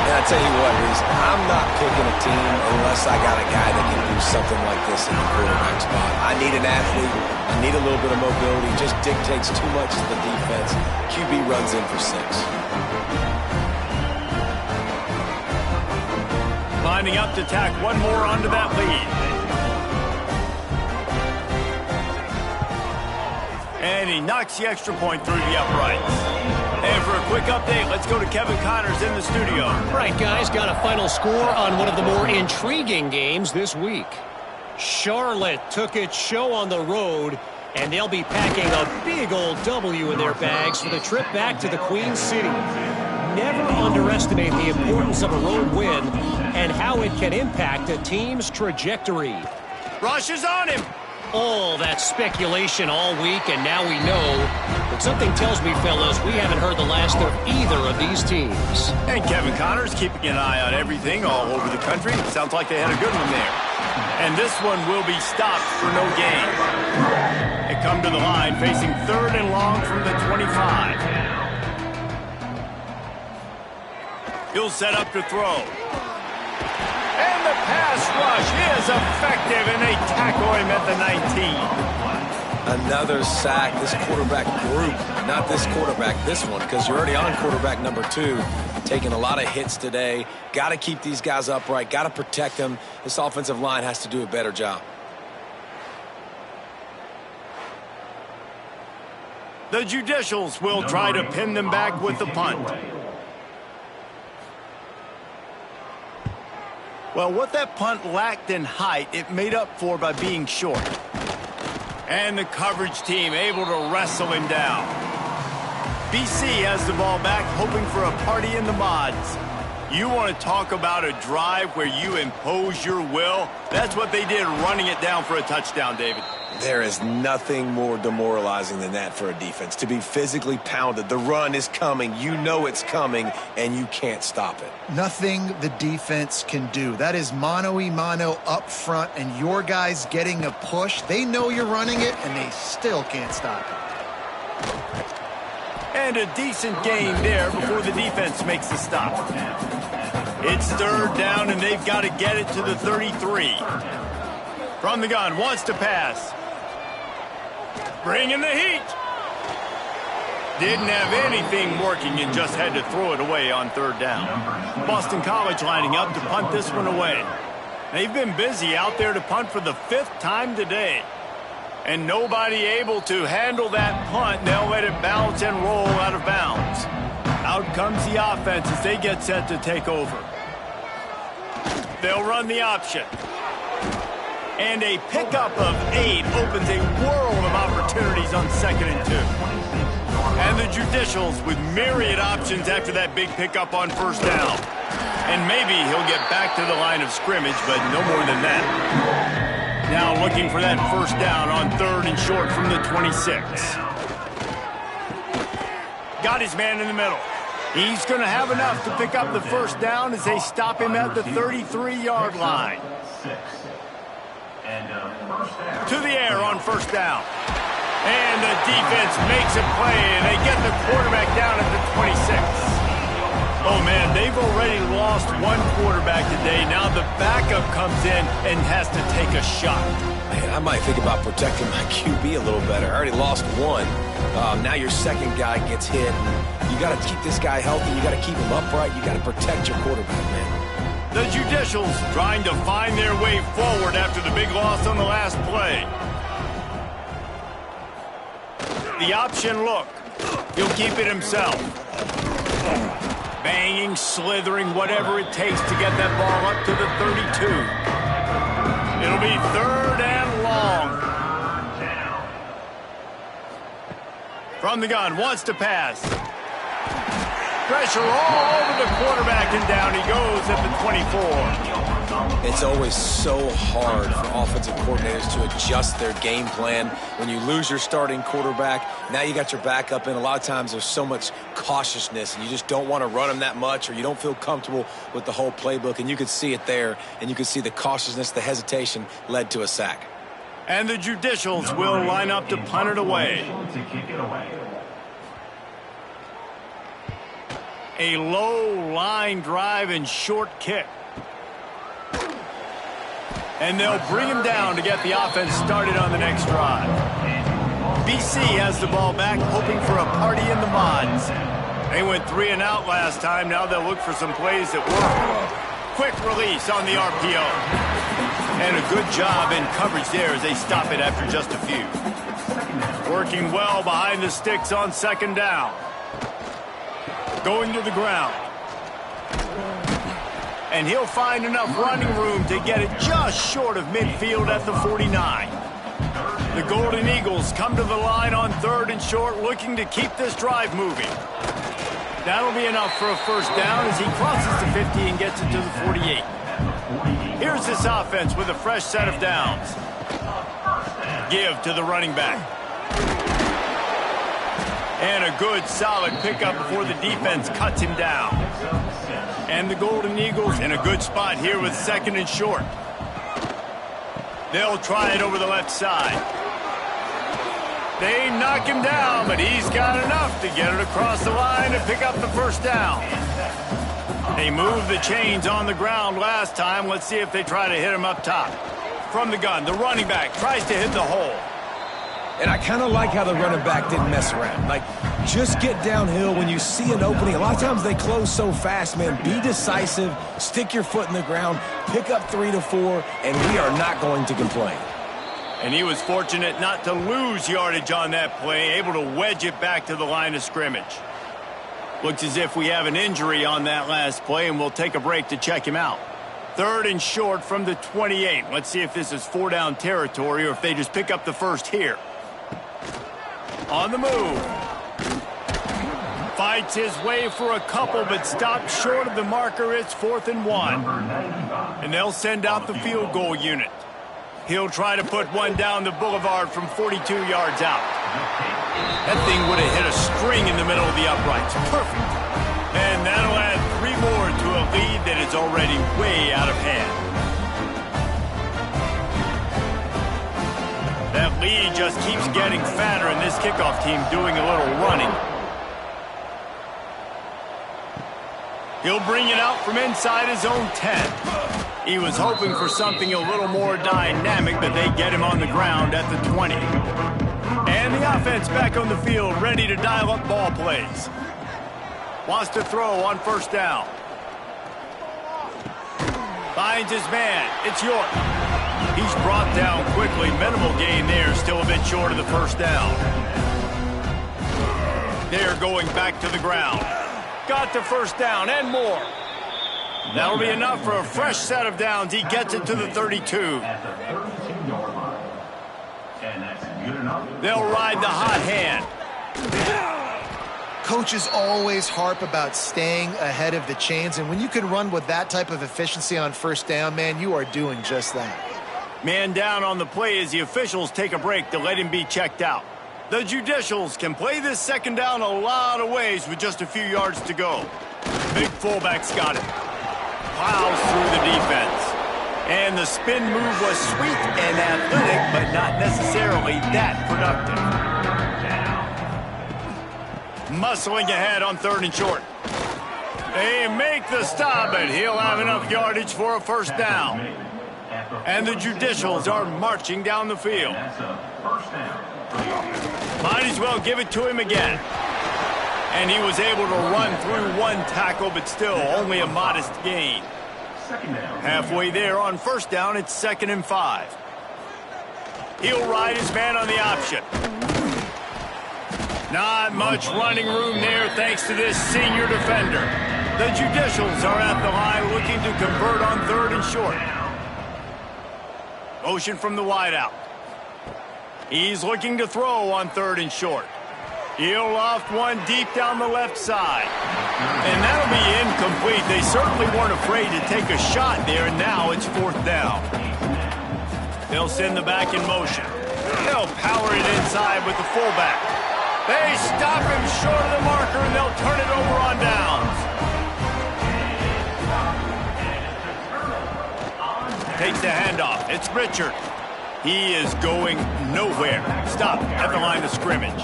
And I tell you what, Reese, I'm not picking a team unless I got a guy that can do something like this in the quarterback spot. I need an athlete. I need a little bit of mobility. Just dictates too much to the defense. QB runs in for 6. Lining up to tack one more onto that lead. And he knocks the extra point through the uprights. And for a quick update, let's go to Kevin Connors in the studio. Right, guys, got a final score on one of the more intriguing games this week. Charlotte took its show on the road, and they'll be packing a big old W in their bags for the trip back to the Queen City. Never underestimate the importance of a road win and how it can impact a team's trajectory. Rush is on him. All that speculation all week, and now we know. But something tells me, fellas, we haven't heard the last of either of these teams. And Kevin Connors keeping an eye on everything all over the country. Sounds like they had a good one there. And this one will be stopped for no gain. They come to the line facing 3rd and long from the 25. He'll set up to throw. And the pass rush is effective, and they tackle him at the 19. Another sack. This quarterback group, not this quarterback, this one, because you're already on quarterback number 2. Taking a lot of hits today. Got to keep these guys upright. Got to protect them. This offensive line has to do a better job. The Judicials will try to pin them back with the punt. Well, what that punt lacked in height, it made up for by being short. And the coverage team able to wrestle him down. BC has the ball back, hoping for a party in the mods. You want to talk about a drive where you impose your will? That's what they did, running it down for a touchdown, David. There is nothing more demoralizing than that for a defense, to be physically pounded. The run is coming. You know it's coming, and you can't stop it. Nothing the defense can do. That is mano-a-mano up front, and your guys getting a push. They know you're running it, and they still can't stop it. And a decent gain there before the defense makes the stop. It's third down, and they've got to get it to the 33. From the gun, wants to pass. Bringing the heat. Didn't have anything working and just had to throw it away on third down. Boston College lining up to punt this one away. They've been busy out there to punt for the 5th time today. And nobody able to handle that punt. They'll let it bounce and roll out of bounds. Out comes the offense as they get set to take over. They'll run the option. And a pickup of 8 opens a world of opportunities on 2nd and 2. And the Judicials with myriad options after that big pickup on first down. And maybe he'll get back to the line of scrimmage, but no more than that. Now looking for that first down on 3rd and short from the 26. Got his man in the middle. He's going to have enough to pick up the first down as they stop him at the 33-yard line. To the air on first down. And the defense makes a play, and they get the quarterback down at the 26. Oh, man, they've already lost one quarterback today. Now the backup comes in and has to take a shot. Man, I might think about protecting my QB a little better. I already lost one. Now your second guy gets hit. You got to keep this guy healthy. You got to keep him upright. You got to protect your quarterback, man. The Judicials trying to find their way forward after the big loss on the last play. The option look. He'll keep it himself. Banging, slithering, whatever it takes to get that ball up to the 32. It'll be 3rd and long. From the gun, wants to pass. Pressure all over the quarterback, and down he goes at the 24. It's always so hard for offensive coordinators to adjust their game plan. When you lose your starting quarterback, now you got your backup in. A lot of times there's so much cautiousness, and you just don't want to run them that much, or you don't feel comfortable with the whole playbook, and you could see it there, and you could see the cautiousness, the hesitation led to a sack. And the Judicials will line up to punt it away. A low line drive and short kick. And they'll bring him down to get the offense started on the next drive. BC has the ball back, hoping for a party in the mods. They went 3 and out last time. Now they'll look for some plays that work. Quick release on the RPO. And a good job in coverage there as they stop it after just a few. Working well behind the sticks on 2nd down. Going to the ground. And he'll find enough running room to get it just short of midfield at the 49. The Golden Eagles come to the line on 3rd and short, looking to keep this drive moving. That'll be enough for a first down as he crosses the 50 and gets it to the 48. Here's this offense with a fresh set of downs. Give to the running back. And a good, solid pickup before the defense cuts him down. And the Golden Eagles in a good spot here with 2nd and short. They'll try it over the left side. They knock him down, but he's got enough to get it across the line and pick up the first down. They moved the chains on the ground last time. Let's see if they try to hit him up top. From the gun, the running back tries to hit the hole. And I kind of like how the running back didn't mess around. Like, just get downhill when you see an opening. A lot of times they close so fast, man. Be decisive, stick your foot in the ground, pick up 3 to 4, and we are not going to complain. And he was fortunate not to lose yardage on that play, able to wedge it back to the line of scrimmage. Looks as if we have an injury on that last play, and we'll take a break to check him out. 3rd and short from the 28. Let's see if this is 4-down territory or if they just pick up the first here. On the move. Fights his way for a couple, but stops short of the marker. It's 4th and 1. And they'll send out the field goal unit. He'll try to put one down the boulevard from 42 yards out. That thing would have hit a string in the middle of the uprights. Perfect. And that'll add 3 more to a lead that is already way out of hand. That lead just keeps getting fatter, and this kickoff team doing a little running. He'll bring it out from inside his own 10. He was hoping for something a little more dynamic, but they get him on the ground at the 20. And the offense back on the field, ready to dial up ball plays. Wants to throw on first down. Finds his man. It's York. He's brought down quickly. Minimal gain there, still a bit short of the first down. They're going back to the ground. Got the first down and more. That'll be enough for a fresh set of downs. He gets it to the 32. At the 32-yard line. And that's good enough. They'll ride the hot hand. Coaches always harp about staying ahead of the chains, and when you can run with that type of efficiency on first down, man, you are doing just that. Man down on the play as the officials take a break to let him be checked out. The Judicials can play this second down a lot of ways with just a few yards to go. Big fullback's got it. Plows through the defense. And the spin move was sweet and athletic, but not necessarily that productive. Muscling ahead on 3rd and short. They make the stop, but he'll have enough yardage for a first down. And the Judicials are marching down the field. Might as well give it to him again. And he was able to run through one tackle, but still only a modest gain. Halfway there on first down, it's 2nd and 5. He'll ride his man on the option. Not much running room there thanks to this senior defender. The Judicials are at the line looking to convert on 3rd and short. Motion from the wideout. He's looking to throw on 3rd and short. He'll loft one deep down the left side. And that'll be incomplete. They certainly weren't afraid to take a shot there, and now it's 4th down. They'll send the back in motion. They'll power it inside with the fullback. They stop him short of the marker, and they'll turn it over on downs. Takes the handoff. It's Richard. He is going nowhere. Stop at the line of scrimmage.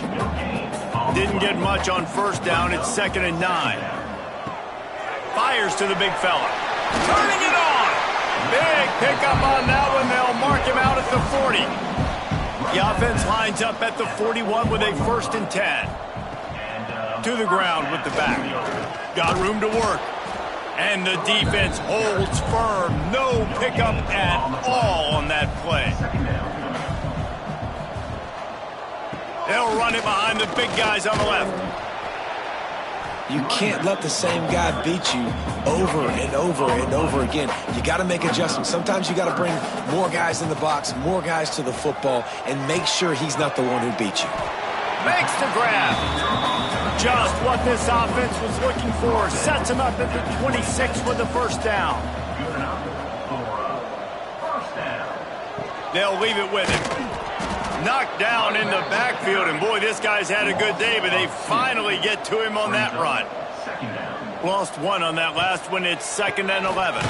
Didn't get much on first down. It's 2nd and 9. Fires to the big fella. Turning it on. Big pickup on that one. They'll mark him out at the 40. The offense lines up at the 41 with a 1st and 10. To the ground with the back. Got room to work. And the defense holds firm. No pickup at all on that play. They'll run it behind the big guys on the left. You can't let the same guy beat you over and over and over again. You got to make adjustments. Sometimes you got to bring more guys in the box, more guys to the football, and make sure he's not the one who beat you. Makes the grab. Just what this offense was looking for. Sets him up at the 26 with the first down. They'll leave it with him. Knocked down in the backfield, and boy, this guy's had a good day, but they finally get to him on that run. Lost one on that last one. It's 2nd and 11.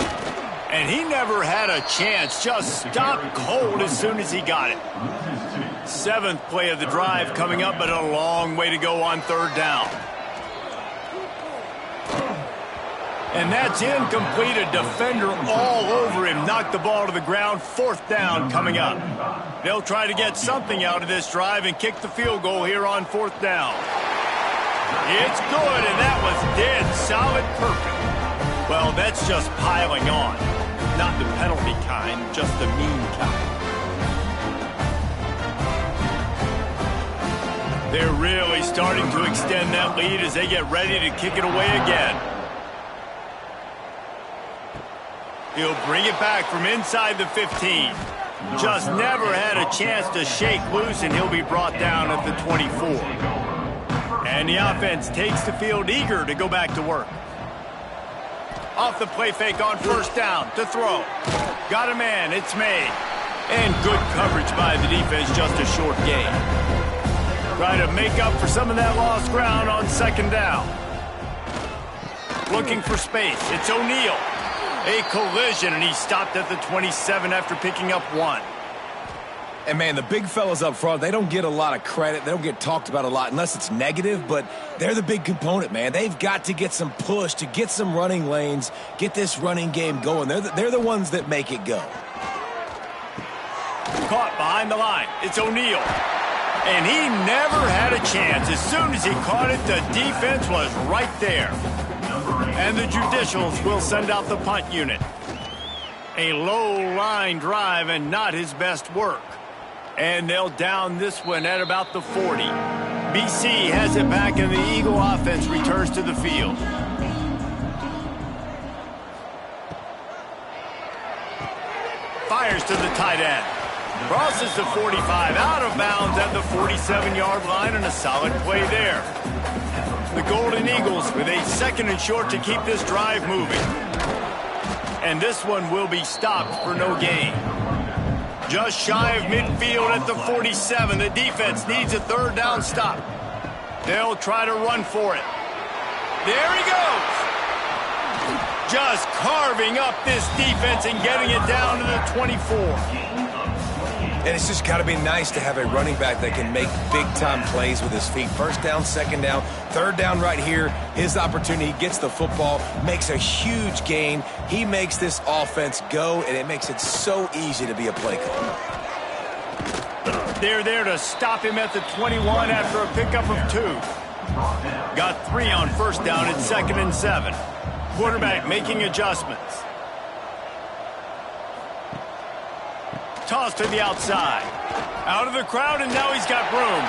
And he never had a chance. Just stopped cold as soon as he got it. 7th play of the drive coming up, but a long way to go on 3rd down. And that's incomplete. A defender all over him. Knocked the ball to the ground. 4th down coming up. They'll try to get something out of this drive and kick the field goal here on 4th down. It's good, and that was dead solid perfect. Well, that's just piling on. Not the penalty kind, just the mean kind. They're really starting to extend that lead as they get ready to kick it away again. He'll bring it back from inside the 15. Just never had a chance to shake loose, and he'll be brought down at the 24. And the offense takes the field eager to go back to work. Off the play fake on first down to throw. Got a man. It's made. And good coverage by the defense, just a short gain. Trying to make up for some of that lost ground on second down. Looking for space. It's O'Neal. A collision, and he stopped at the 27 after picking up 1. And, man, the big fellas up front, they don't get a lot of credit. They don't get talked about a lot unless it's negative, but they're the big component, man. They've got to get some push, to get some running lanes, get this running game going. They're the ones that make it go. Caught behind the line. It's O'Neal. And he never had a chance. As soon as he caught it, the defense was right there. And the Judicials will send out the punt unit. A low line drive and not his best work. And they'll down this one at about the 40. BC has it back, and the Eagle offense returns to the field. Fires to the tight end. Crosses the 45, out of bounds at the 47-yard line, and a solid play there. The Golden Eagles with a second and short to keep this drive moving. And this one will be stopped for no gain. Just shy of midfield at the 47. The defense needs a third down stop. They'll try to run for it. There he goes. Just carving up this defense and getting it down to the 24. And it's just got to be nice to have a running back that can make big-time plays with his feet. First down, second down, third down right here. His opportunity, he gets the football, makes a huge gain. He makes this offense go, and it makes it so easy to be a play caller. They're there to stop him at the 21 after a pickup of 2. Got 3 on first down at 2nd and 7. Quarterback making adjustments. Toss to the outside. Out of the crowd, and now he's got room.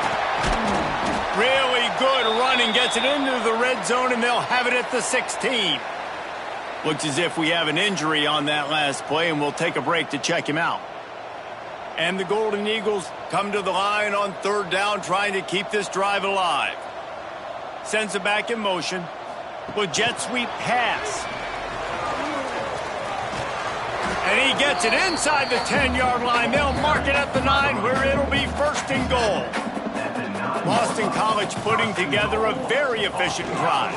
Really good running. Gets it into the red zone, and they'll have it at the 16. Looks as if we have an injury on that last play, and we'll take a break to check him out. And the Golden Eagles come to the line on third down, trying to keep this drive alive. Sends it back in motion. With jet sweep pass. And he gets it inside the 10-yard line. They'll mark it at the 9, where it'll be first and goal. Boston College putting together a very efficient drive.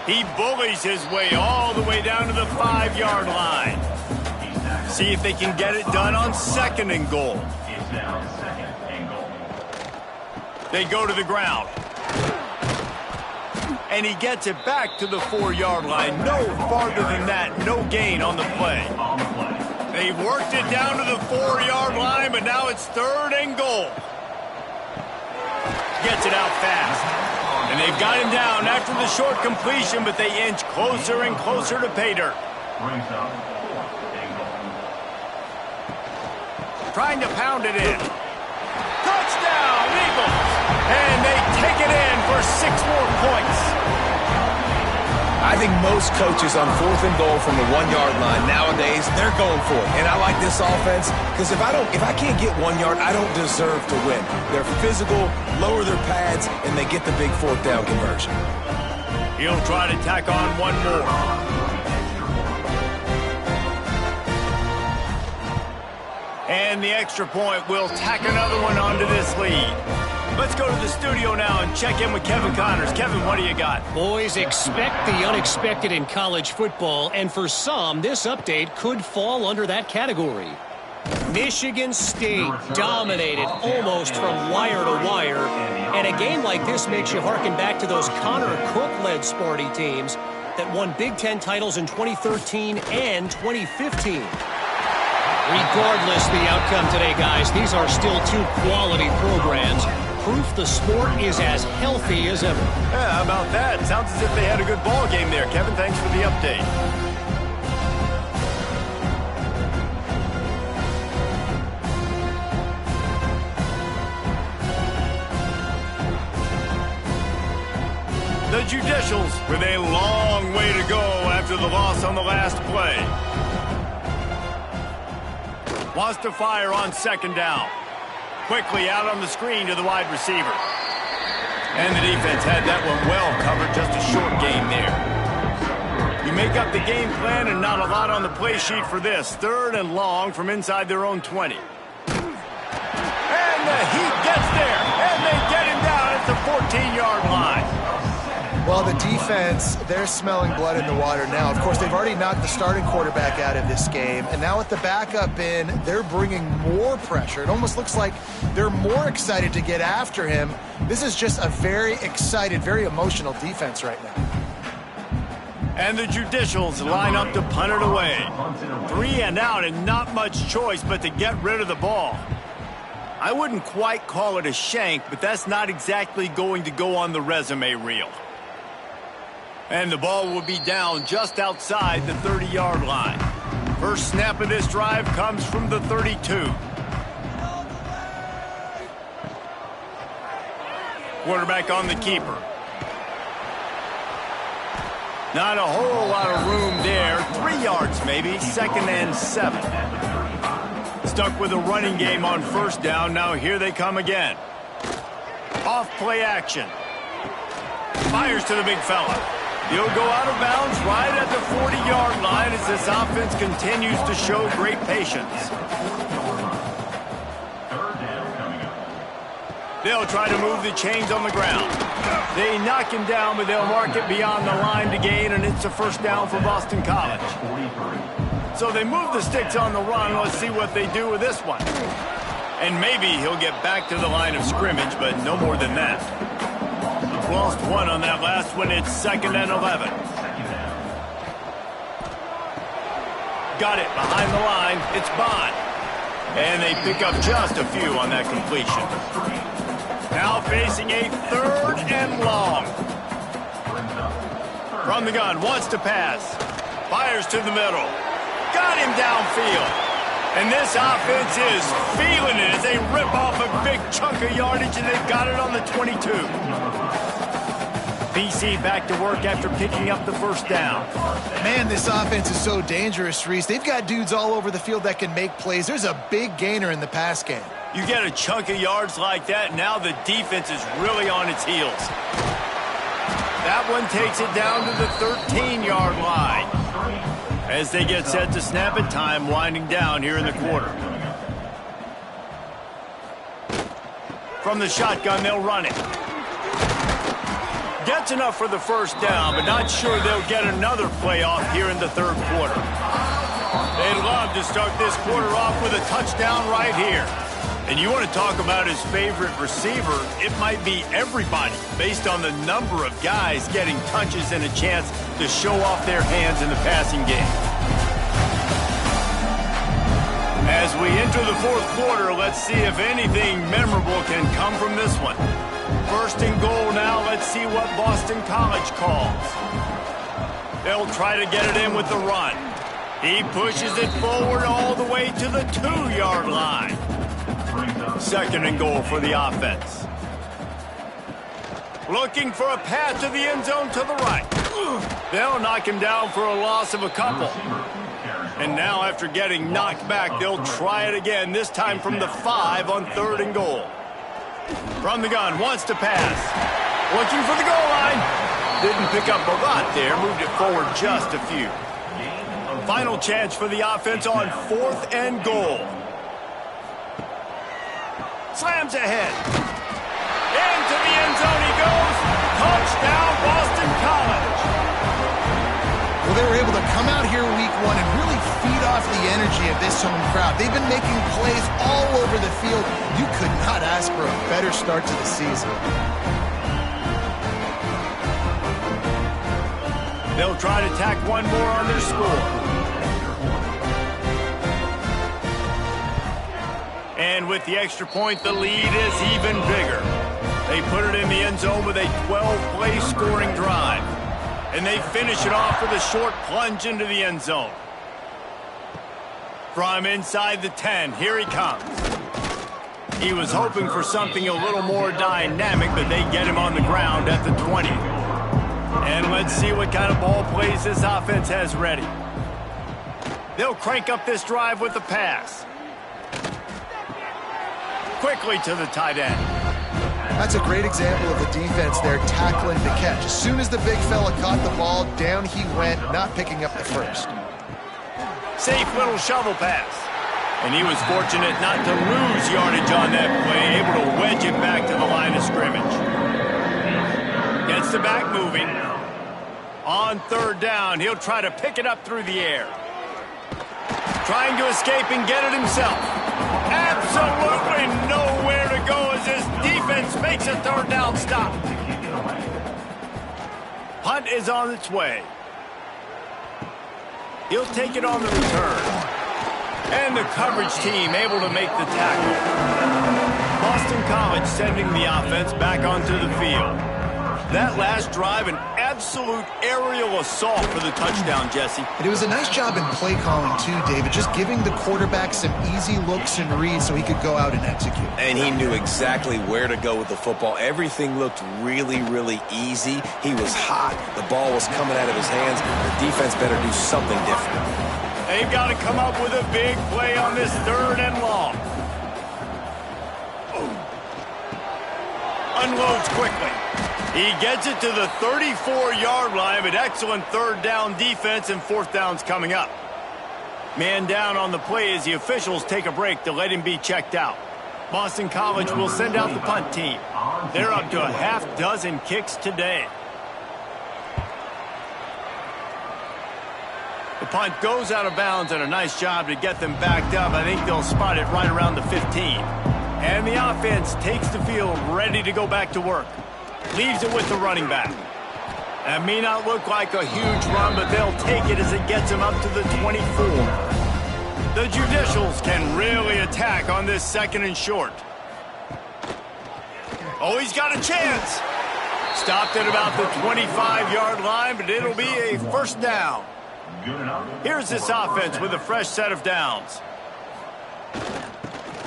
He bullies his way all the way down to the 5-yard line. See if they can get it done on 2nd and goal. They go to the ground. And he gets it back to the 4-yard line. No farther than that. No gain on the play. They've worked it down to the 4-yard line, but now it's 3rd and goal. Gets it out fast. And they've got him down after the short completion, but they inch closer and closer to pay dirt. Trying to pound it in. Touchdown, Eagles! And they take it in for 6 more points. I think most coaches on 4th and goal from the 1-yard line nowadays, they're going for it. And I like this offense because if I can't get 1 yard, I don't deserve to win. They're physical, lower their pads, and they get the big 4th down conversion. He'll try to tack on one more. And the extra point will tack another one onto this lead. Let's go to the studio now and check in with Kevin Connors. Kevin, what do you got? Boys, expect the unexpected in college football, and for some, this update could fall under that category. Michigan State dominated almost from wire to wire, and a game like this makes you harken back to those Connor Cook-led Sparty teams that won Big Ten titles in 2013 and 2015. Regardless the outcome today, guys, these are still 2 quality programs. Proof the sport is as healthy as ever. Yeah, how about that? Sounds as if they had a good ball game there. Kevin, thanks for the update. The Judicials with a long way to go after the loss on the last play. Wants to fire on 2nd down. Quickly out on the screen to the wide receiver. And the defense had that one well covered, just a short gain there. You make up the game plan and not a lot on the play sheet for this. 3rd and long from inside their own 20. And the Heat gets there, and they get him down at the 14-yard line. Well, the defense, they're smelling blood in the water now. Of course, they've already knocked the starting quarterback out of this game, and now with the backup in, they're bringing more pressure. It almost looks like they're more excited to get after him. This is just a very excited, very emotional defense right now. And the Judicials line up to punt it away. 3 and out and not much choice but to get rid of the ball. I wouldn't quite call it a shank, but that's not exactly going to go on the resume reel. And the ball will be down just outside the 30-yard line. First snap of this drive comes from the 32. Quarterback on the keeper. Not a whole lot of room there. 3 yards maybe, 2nd and 7. Stuck with a running game on 1st down. Now here they come again. Off play action. Fires to the big fella. He'll go out of bounds right at the 40-yard line as this offense continues to show great patience. They'll try to move the chains on the ground. They knock him down, but they'll mark it beyond the line to gain, and it's a 1st down for Boston College. So they move the sticks on the run. Let's see what they do with this one. And maybe he'll get back to the line of scrimmage, but no more than that. Lost 1 on that last one. It's 2nd and 11. Got it behind the line. It's Bond. And they pick up just a few on that completion. Now facing a 3rd and long. From the gun, wants to pass. Fires to the middle. Got him downfield. And this offense is feeling it as they rip off a big chunk of yardage, and they've got it on the 22. BC back to work after picking up the 1st down. Man, this offense is so dangerous, Reese. They've got dudes all over the field that can make plays. There's a big gainer in the pass game. You get a chunk of yards like that, now the defense is really on its heels. That one takes it down to the 13-yard line. As they get set to snap it, time winding down here in the quarter. From the shotgun, they'll run it. Gets enough for the 1st down, but not sure they'll get another play off here in the 3rd quarter. They'd love to start this quarter off with a touchdown right here. And you want to talk about his favorite receiver, it might be everybody based on the number of guys getting touches and a chance to show off their hands in the passing game. As we enter the 4th quarter, let's see if anything memorable can come from this one. 1st and goal now. Let's see what Boston College calls. They'll try to get it in with the run. He pushes it forward all the way to the 2-yard line. 2nd and goal for the offense. Looking for a pass to the end zone to the right. They'll knock him down for a loss of a couple. And now after getting knocked back, they'll try it again, this time from the 5 on 3rd and goal. From the gun, wants to pass. Looking for the goal line. Didn't pick up a lot there, moved it forward just a few. Final chance for the offense on 4th and goal. Slams ahead. Into the end zone he goes. Touchdown, Boston College. Well, they were able to come out here week 1 and really feed off the energy of this home crowd. They've been making plays all over the field. You could not ask for a better start to the season. They'll try to tack one more on their score. And with the extra point, the lead is even bigger. They put it in the end zone with a 12-play scoring drive. And they finish it off with a short plunge into the end zone. From inside the 10, here he comes. He was hoping for something a little more dynamic, but they get him on the ground at the 20. And let's see what kind of ball plays this offense has ready. They'll crank up this drive with the pass. Quickly to the tight end. That's a great example of the defense there tackling the catch. As soon as the big fella caught the ball, down he went, not picking up the first. Safe little shovel pass. And he was fortunate not to lose yardage on that play, able to wedge it back to the line of scrimmage. Gets the back moving. On third down, he'll try to pick it up through the air. Trying to escape and get it himself. Absolutely nowhere to go as his defense makes a third down stop. Punt is on its way. He'll take it on the return. And the coverage team able to make the tackle. Boston College sending the offense back onto the field. That last drive, an absolute aerial assault for the touchdown, Jesse. And it was a nice job in play calling too, David, just giving the quarterback some easy looks and reads so he could go out and execute. And he knew exactly where to go with the football. Everything looked really, really easy. He was hot. The ball was coming out of his hands. The defense better do something different. They've got to come up with a big play on this third and long. Unloads quickly. He gets it to the 34-yard line, but excellent third down defense, and fourth down's coming up. Man down on the play as the officials take a break to let him be checked out. Boston College will send out the punt team. They're up to a half dozen kicks today. The punt goes out of bounds, and a nice job to get them backed up. I think they'll spot it right around the 15. And the offense takes the field ready to go back to work. Leaves it with the running back. That may not look like a huge run, but they'll take it as it gets them up to the 24. The Judicials can really attack on this second and short. Oh, he's got a chance. Stopped at about the 25-yard line, but it'll be a first down. Here's this offense with a fresh set of downs.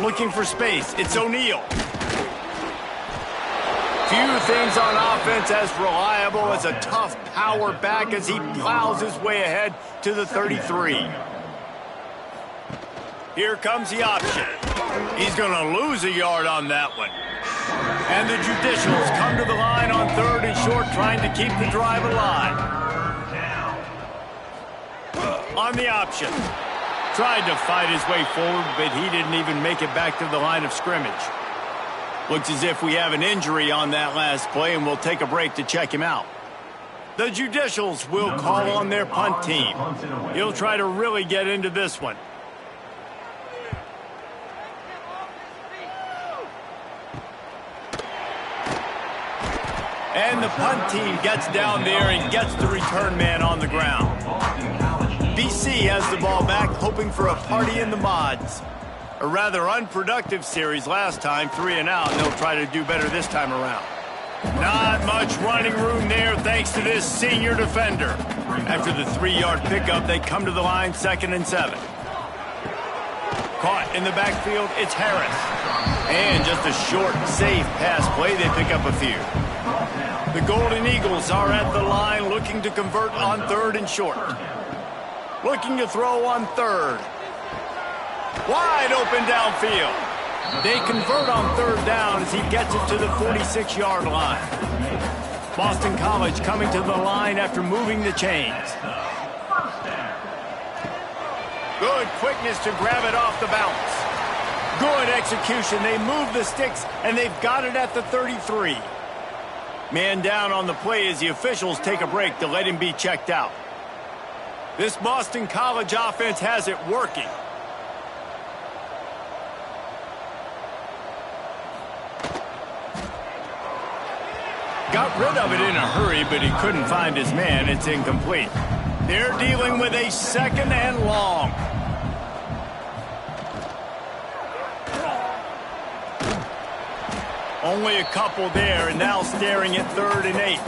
Looking for space. It's O'Neal. Few things on offense as reliable as a tough power back as he plows his way ahead to the 33. Here comes the option. He's going to lose a yard on that one. And the Judicials come to the line on third and short, trying to keep the drive alive. On the option. Tried to fight his way forward, but he didn't even make it back to the line of scrimmage. Looks as if we have an injury on that last play, and we'll take a break to check him out. The Judicials will call on their punt team. He'll try to really get into this one. And the punt team gets down there and gets the return man on the ground. BC has the ball back, hoping for a party in the mods. A rather unproductive series last time, 3 and out, and they'll try to do better this time around. Not much running room there thanks to this senior defender. After the 3-yard pickup, they come to the line 2nd and 7. Caught in the backfield, it's Harris. And just a short, safe pass play, they pick up a few. The Golden Eagles are at the line looking to convert on third and short. Looking to throw on third. Wide open downfield. They convert on third down as he gets it to the 46-yard line. Boston College coming to the line after moving the chains. Good quickness to grab it off the bounce. Good execution. They move the sticks, and they've got it at the 33. Man down on the play as the officials take a break to let him be checked out. This Boston College offense has it working. Got rid of it in a hurry, but he couldn't find his man. It's incomplete. They're dealing with a 2nd and long. Only a couple there, and now staring at 3rd and 8.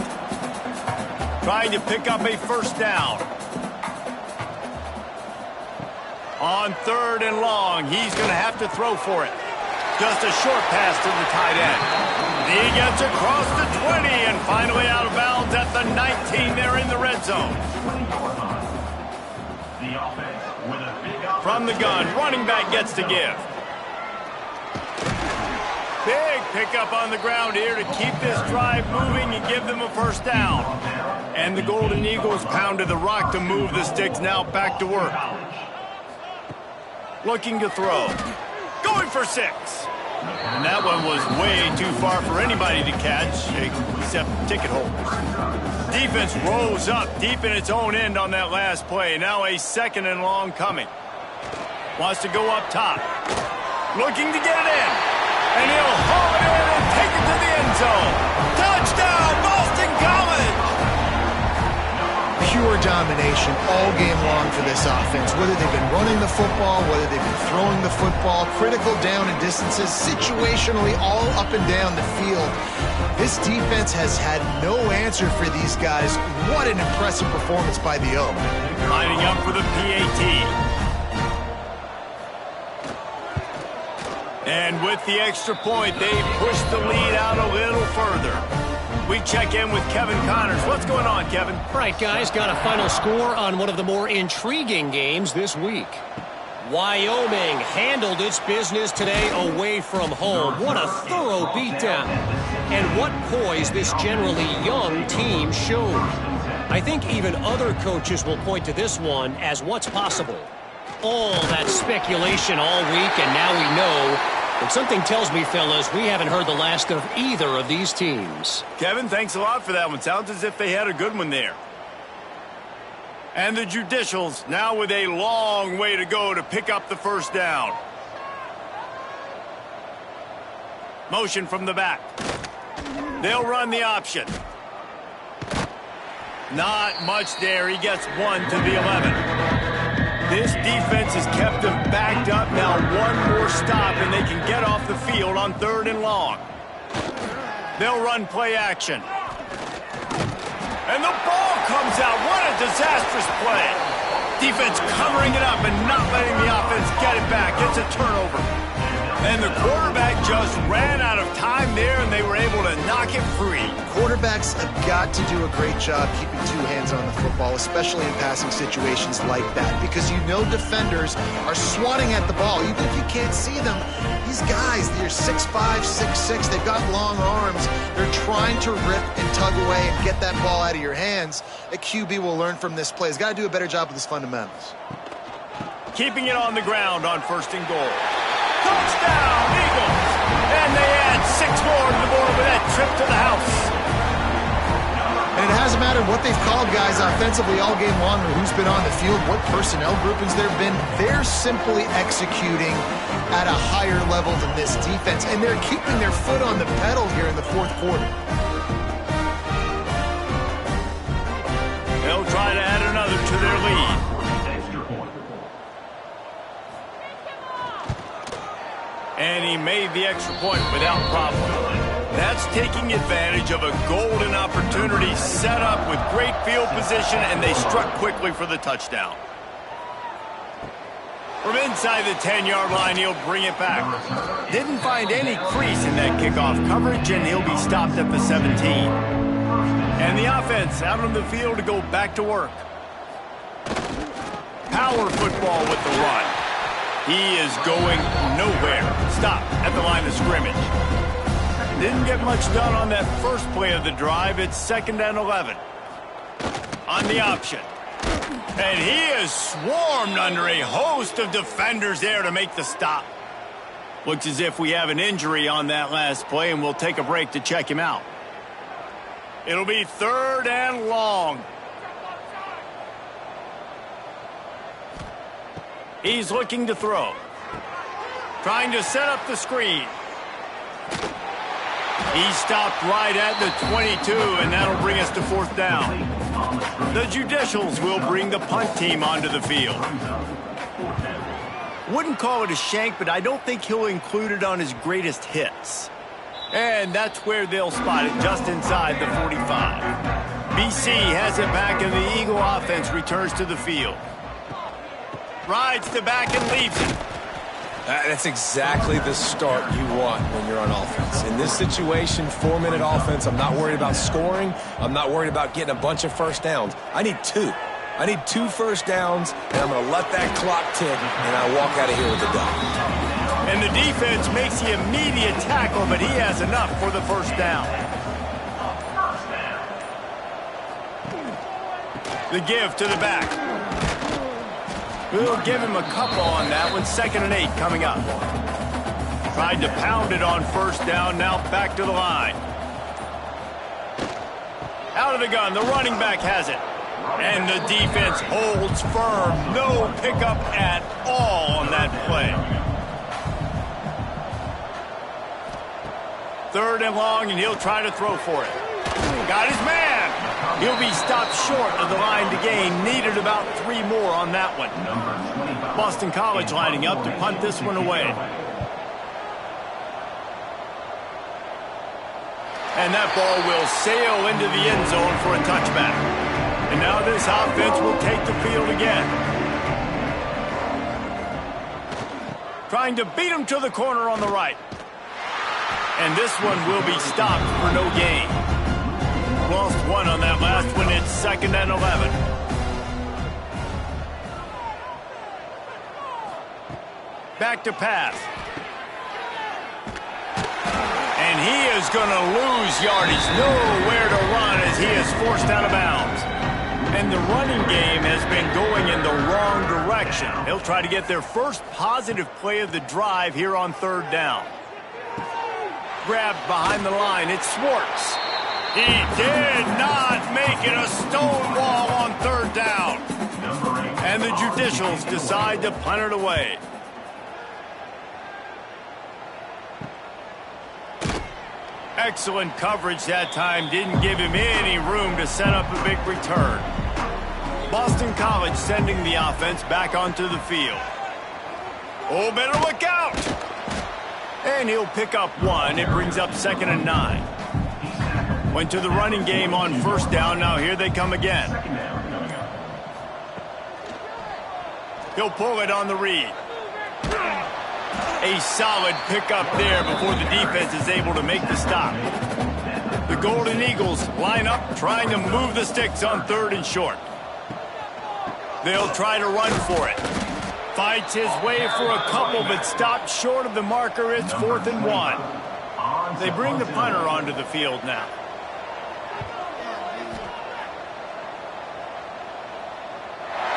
Trying to pick up a first down. On 3rd and long, he's going to have to throw for it. Just a short pass to the tight end. He gets across the 20 and finally out of bounds at the 19 there in the red zone. From the gun, running back gets to give. Big pickup on the ground here to keep this drive moving and give them a first down. And the Golden Eagles pounded the rock to move the sticks, now back to work. Looking to throw. Going for 6. And that one was way too far for anybody to catch, except ticket holders. Defense rose up deep in its own end on that last play. Now a 2nd and long coming. Wants to go up top. Looking to get it in. And he'll haul it in and take it to the end zone. Touchdown, Boston College! Pure domination all game long for this offense. Whether they've been running the football, whether they've been throwing the football, critical down and distances, situationally all up and down the field. This defense has had no answer for these guys. What an impressive performance by the O. Lining up for the PAT. And with the extra point, they push the lead out a little further. We check in with Kevin Connors. What's going on, Kevin? Right, guys, got a final score on one of the more intriguing games this week. Wyoming handled its business today away from home. What a thorough beatdown. And what poise this generally young team showed. I think even other coaches will point to this one as what's possible. All that speculation all week, and now we know. But something tells me, fellas, we haven't heard the last of either of these teams. Kevin, thanks a lot for that one. Sounds as if they had a good one there. And the Judicials now with a long way to go to pick up the first down. Motion from the back. They'll run the option. Not much there. He gets 1 to the 11. This defense has kept them backed up. Now one more stop and they can get off the field on 3rd and long. They'll run play action. And the ball comes out. What a disastrous play. Defense covering it up and not letting the offense get it back. It's a turnover. And the quarterback just ran out of time there, and they were able to knock it free. Quarterbacks have got to do a great job keeping 2 hands on the football, especially in passing situations like that, because you know defenders are swatting at the ball. Even if you can't see them, these guys, they're 6'5", 6'6", they've got long arms. They're trying to rip and tug away and get that ball out of your hands. A QB will learn from this play. He's got to do a better job with his fundamentals. Keeping it on the ground on 1st and goal. Touchdown, Eagles! And they add 6 more to the board with that trip to the house. And it hasn't mattered what they've called guys offensively all game long or who's been on the field, what personnel groupings there have been. They're simply executing at a higher level than this defense, and they're keeping their foot on the pedal here in the 4th quarter. They'll try to add another to their lead. And he made the extra point without problem. That's taking advantage of a golden opportunity set up with great field position, and they struck quickly for the touchdown. From inside the 10-yard line, he'll bring it back. Didn't find any crease in that kickoff coverage, and he'll be stopped at the 17. And the offense out on the field to go back to work. Power football with the run. He is going nowhere. Stop at the line of scrimmage. Didn't get much done on that first play of the drive. It's 2nd and 11. On the option. And he is swarmed under a host of defenders there to make the stop. Looks as if we have an injury on that last play, and we'll take a break to check him out. It'll be 3rd and long. He's looking to throw. Trying to set up the screen. He stopped right at the 22, and that'll bring us to 4th down. The Judicials will bring the punt team onto the field. Wouldn't call it a shank, but I don't think he'll include it on his greatest hits. And that's where they'll spot it, just inside the 45. BC has it back, and the Eagle offense returns to the field. Rides the back and leaves it. That's exactly the start you want when you're on offense. In this situation, 4-minute offense, I'm not worried about scoring. I'm not worried about getting a bunch of first downs. I need 2. I need 2 first downs, and I'm going to let that clock tick, and I walk out of here with a dub. And the defense makes the immediate tackle, but he has enough for the first down. The give to the back. We'll give him a couple on that one. 2nd and 8 coming up. Tried to pound it on first down. Now back to the line. Out of the gun. The running back has it. And the defense holds firm. No pickup at all on that play. 3rd and long, and he'll try to throw for it. Got his man. He'll be stopped short of the line to gain. Needed about 3 more on that one. Boston College lining up to punt this one away. And that ball will sail into the end zone for a touchback. And now this offense will take the field again. Trying to beat him to the corner on the right. And this one will be stopped for no gain. Lost 1 on that last one. It's 2nd and 11. Back to pass. And he is going to lose yardage. Nowhere to run as he is forced out of bounds. And the running game has been going in the wrong direction. They'll try to get their first positive play of the drive here on 3rd down. Grabbed behind the line. It's Swartz. He did not make it a stone wall on 3rd down. And the Judicials decide to punt it away. Excellent coverage that time. Didn't give him any room to set up a big return. Boston College sending the offense back onto the field. Oh, better look out. And he'll pick up 1. It brings up 2nd and 9. Went to the running game on 1st down. Now here they come again. He'll pull it on the read. A solid pickup there before the defense is able to make the stop. The Golden Eagles line up trying to move the sticks on 3rd and short. They'll try to run for it. Fights his way for a couple, but stopped short of the marker. It's 4th and 1. They bring the punter onto the field now.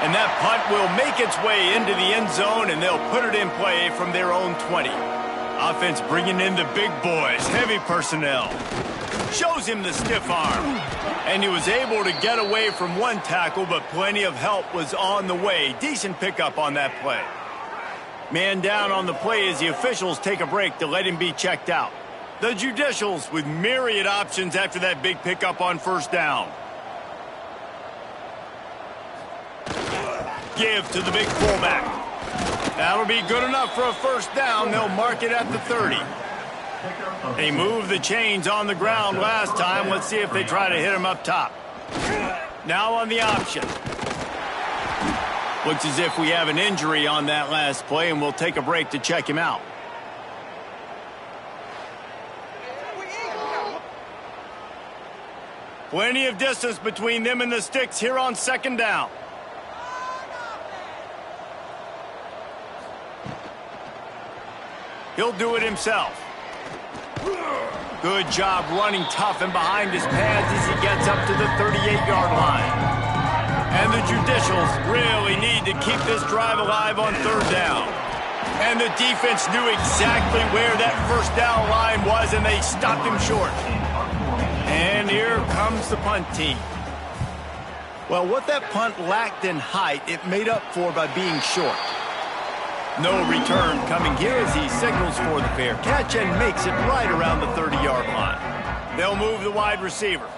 And that punt will make its way into the end zone, and they'll put it in play from their own 20. Offense bringing in the big boys, heavy personnel. Shows him the stiff arm. And he was able to get away from 1 tackle, but plenty of help was on the way. Decent pickup on that play. Man down on the play as the officials take a break to let him be checked out. The Judicials with myriad options after that big pickup on 1st down. Give to the big fullback. That'll be good enough for a 1st down. They'll mark it at the 30. They moved the chains on the ground last time. Let's see if they try to hit him up top. Now on the option. Looks as if we have an injury on that last play, and we'll take a break to check him out. Plenty of distance between them and the sticks here on 2nd down. He'll do it himself. Good job running tough and behind his pads as he gets up to the 38-yard line. And the Judicials really need to keep this drive alive on 3rd down. And the defense knew exactly where that 1st down line was, and they stopped him short. And here comes the punt team. Well, what that punt lacked in height, it made up for by being short. No return coming here as he signals for the fair catch and makes it right around the 30-yard line. They'll move the wide receiver.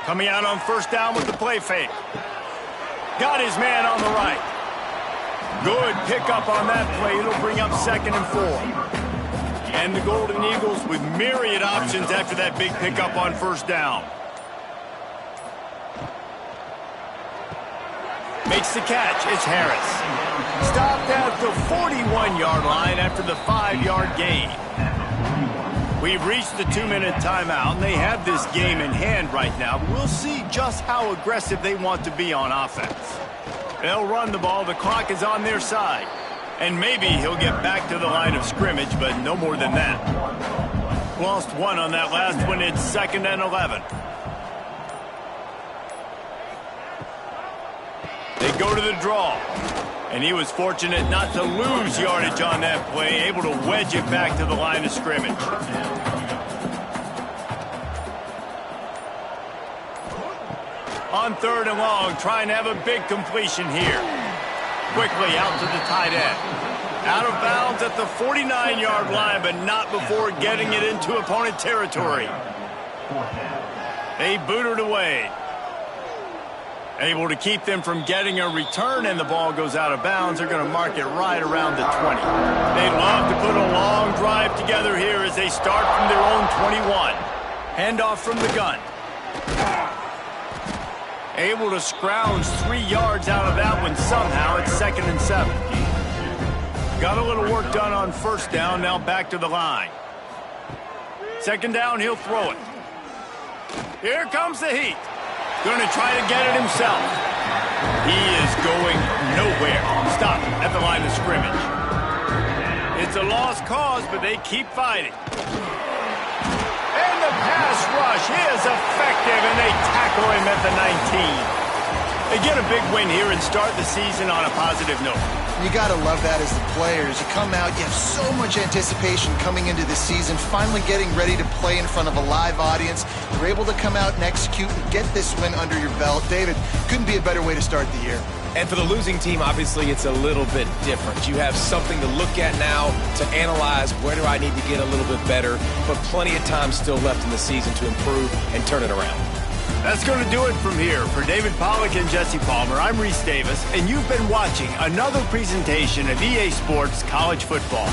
Coming out on 1st down with the play fake. Got his man on the right. Good pickup on that play. It'll bring up 2nd and 4. And the Golden Eagles with myriad options after that big pickup on 1st down. Makes the catch. It's Harris. Stopped at the 41-yard line after the 5-yard gain. We've reached the 2-minute timeout, and they have this game in hand right now. But we'll see just how aggressive they want to be on offense. They'll run the ball. The clock is on their side. And maybe he'll get back to the line of scrimmage, but no more than that. Lost one on that last one. It's 2nd and 11. They go to the draw. And he was fortunate not to lose yardage on that play, able to wedge it back to the line of scrimmage. On 3rd and long, trying to have a big completion here. Quickly out to the tight end. Out of bounds at the 49-yard line, but not before getting it into opponent territory. They boot it away. Able to keep them from getting a return, and the ball goes out of bounds. They're going to mark it right around the 20. They love to put a long drive together here as they start from their own 21. Handoff from the gun. Able to scrounge 3 yards out of that one somehow. It's 2nd and 7. Got a little work done on 1st down. Now back to the line. 2nd down, he'll throw it. Here comes the heat. Going to try to get it himself. He is going nowhere. Stop at the line of scrimmage. It's a lost cause, but they keep fighting. And the pass rush is effective, and they tackle him at the 19. They get a big win here and start the season on a positive note. You got to love that as the players. You come out, you have so much anticipation coming into the season, finally getting ready to play in front of a live audience. You're able to come out and execute and get this win under your belt. David, couldn't be a better way to start the year. And for the losing team, obviously, it's a little bit different. You have something to look at now to analyze where do I need to get a little bit better, but plenty of time still left in the season to improve and turn it around. That's going to do it from here. For David Pollack and Jesse Palmer, I'm Reese Davis, and you've been watching another presentation of EA Sports College Football.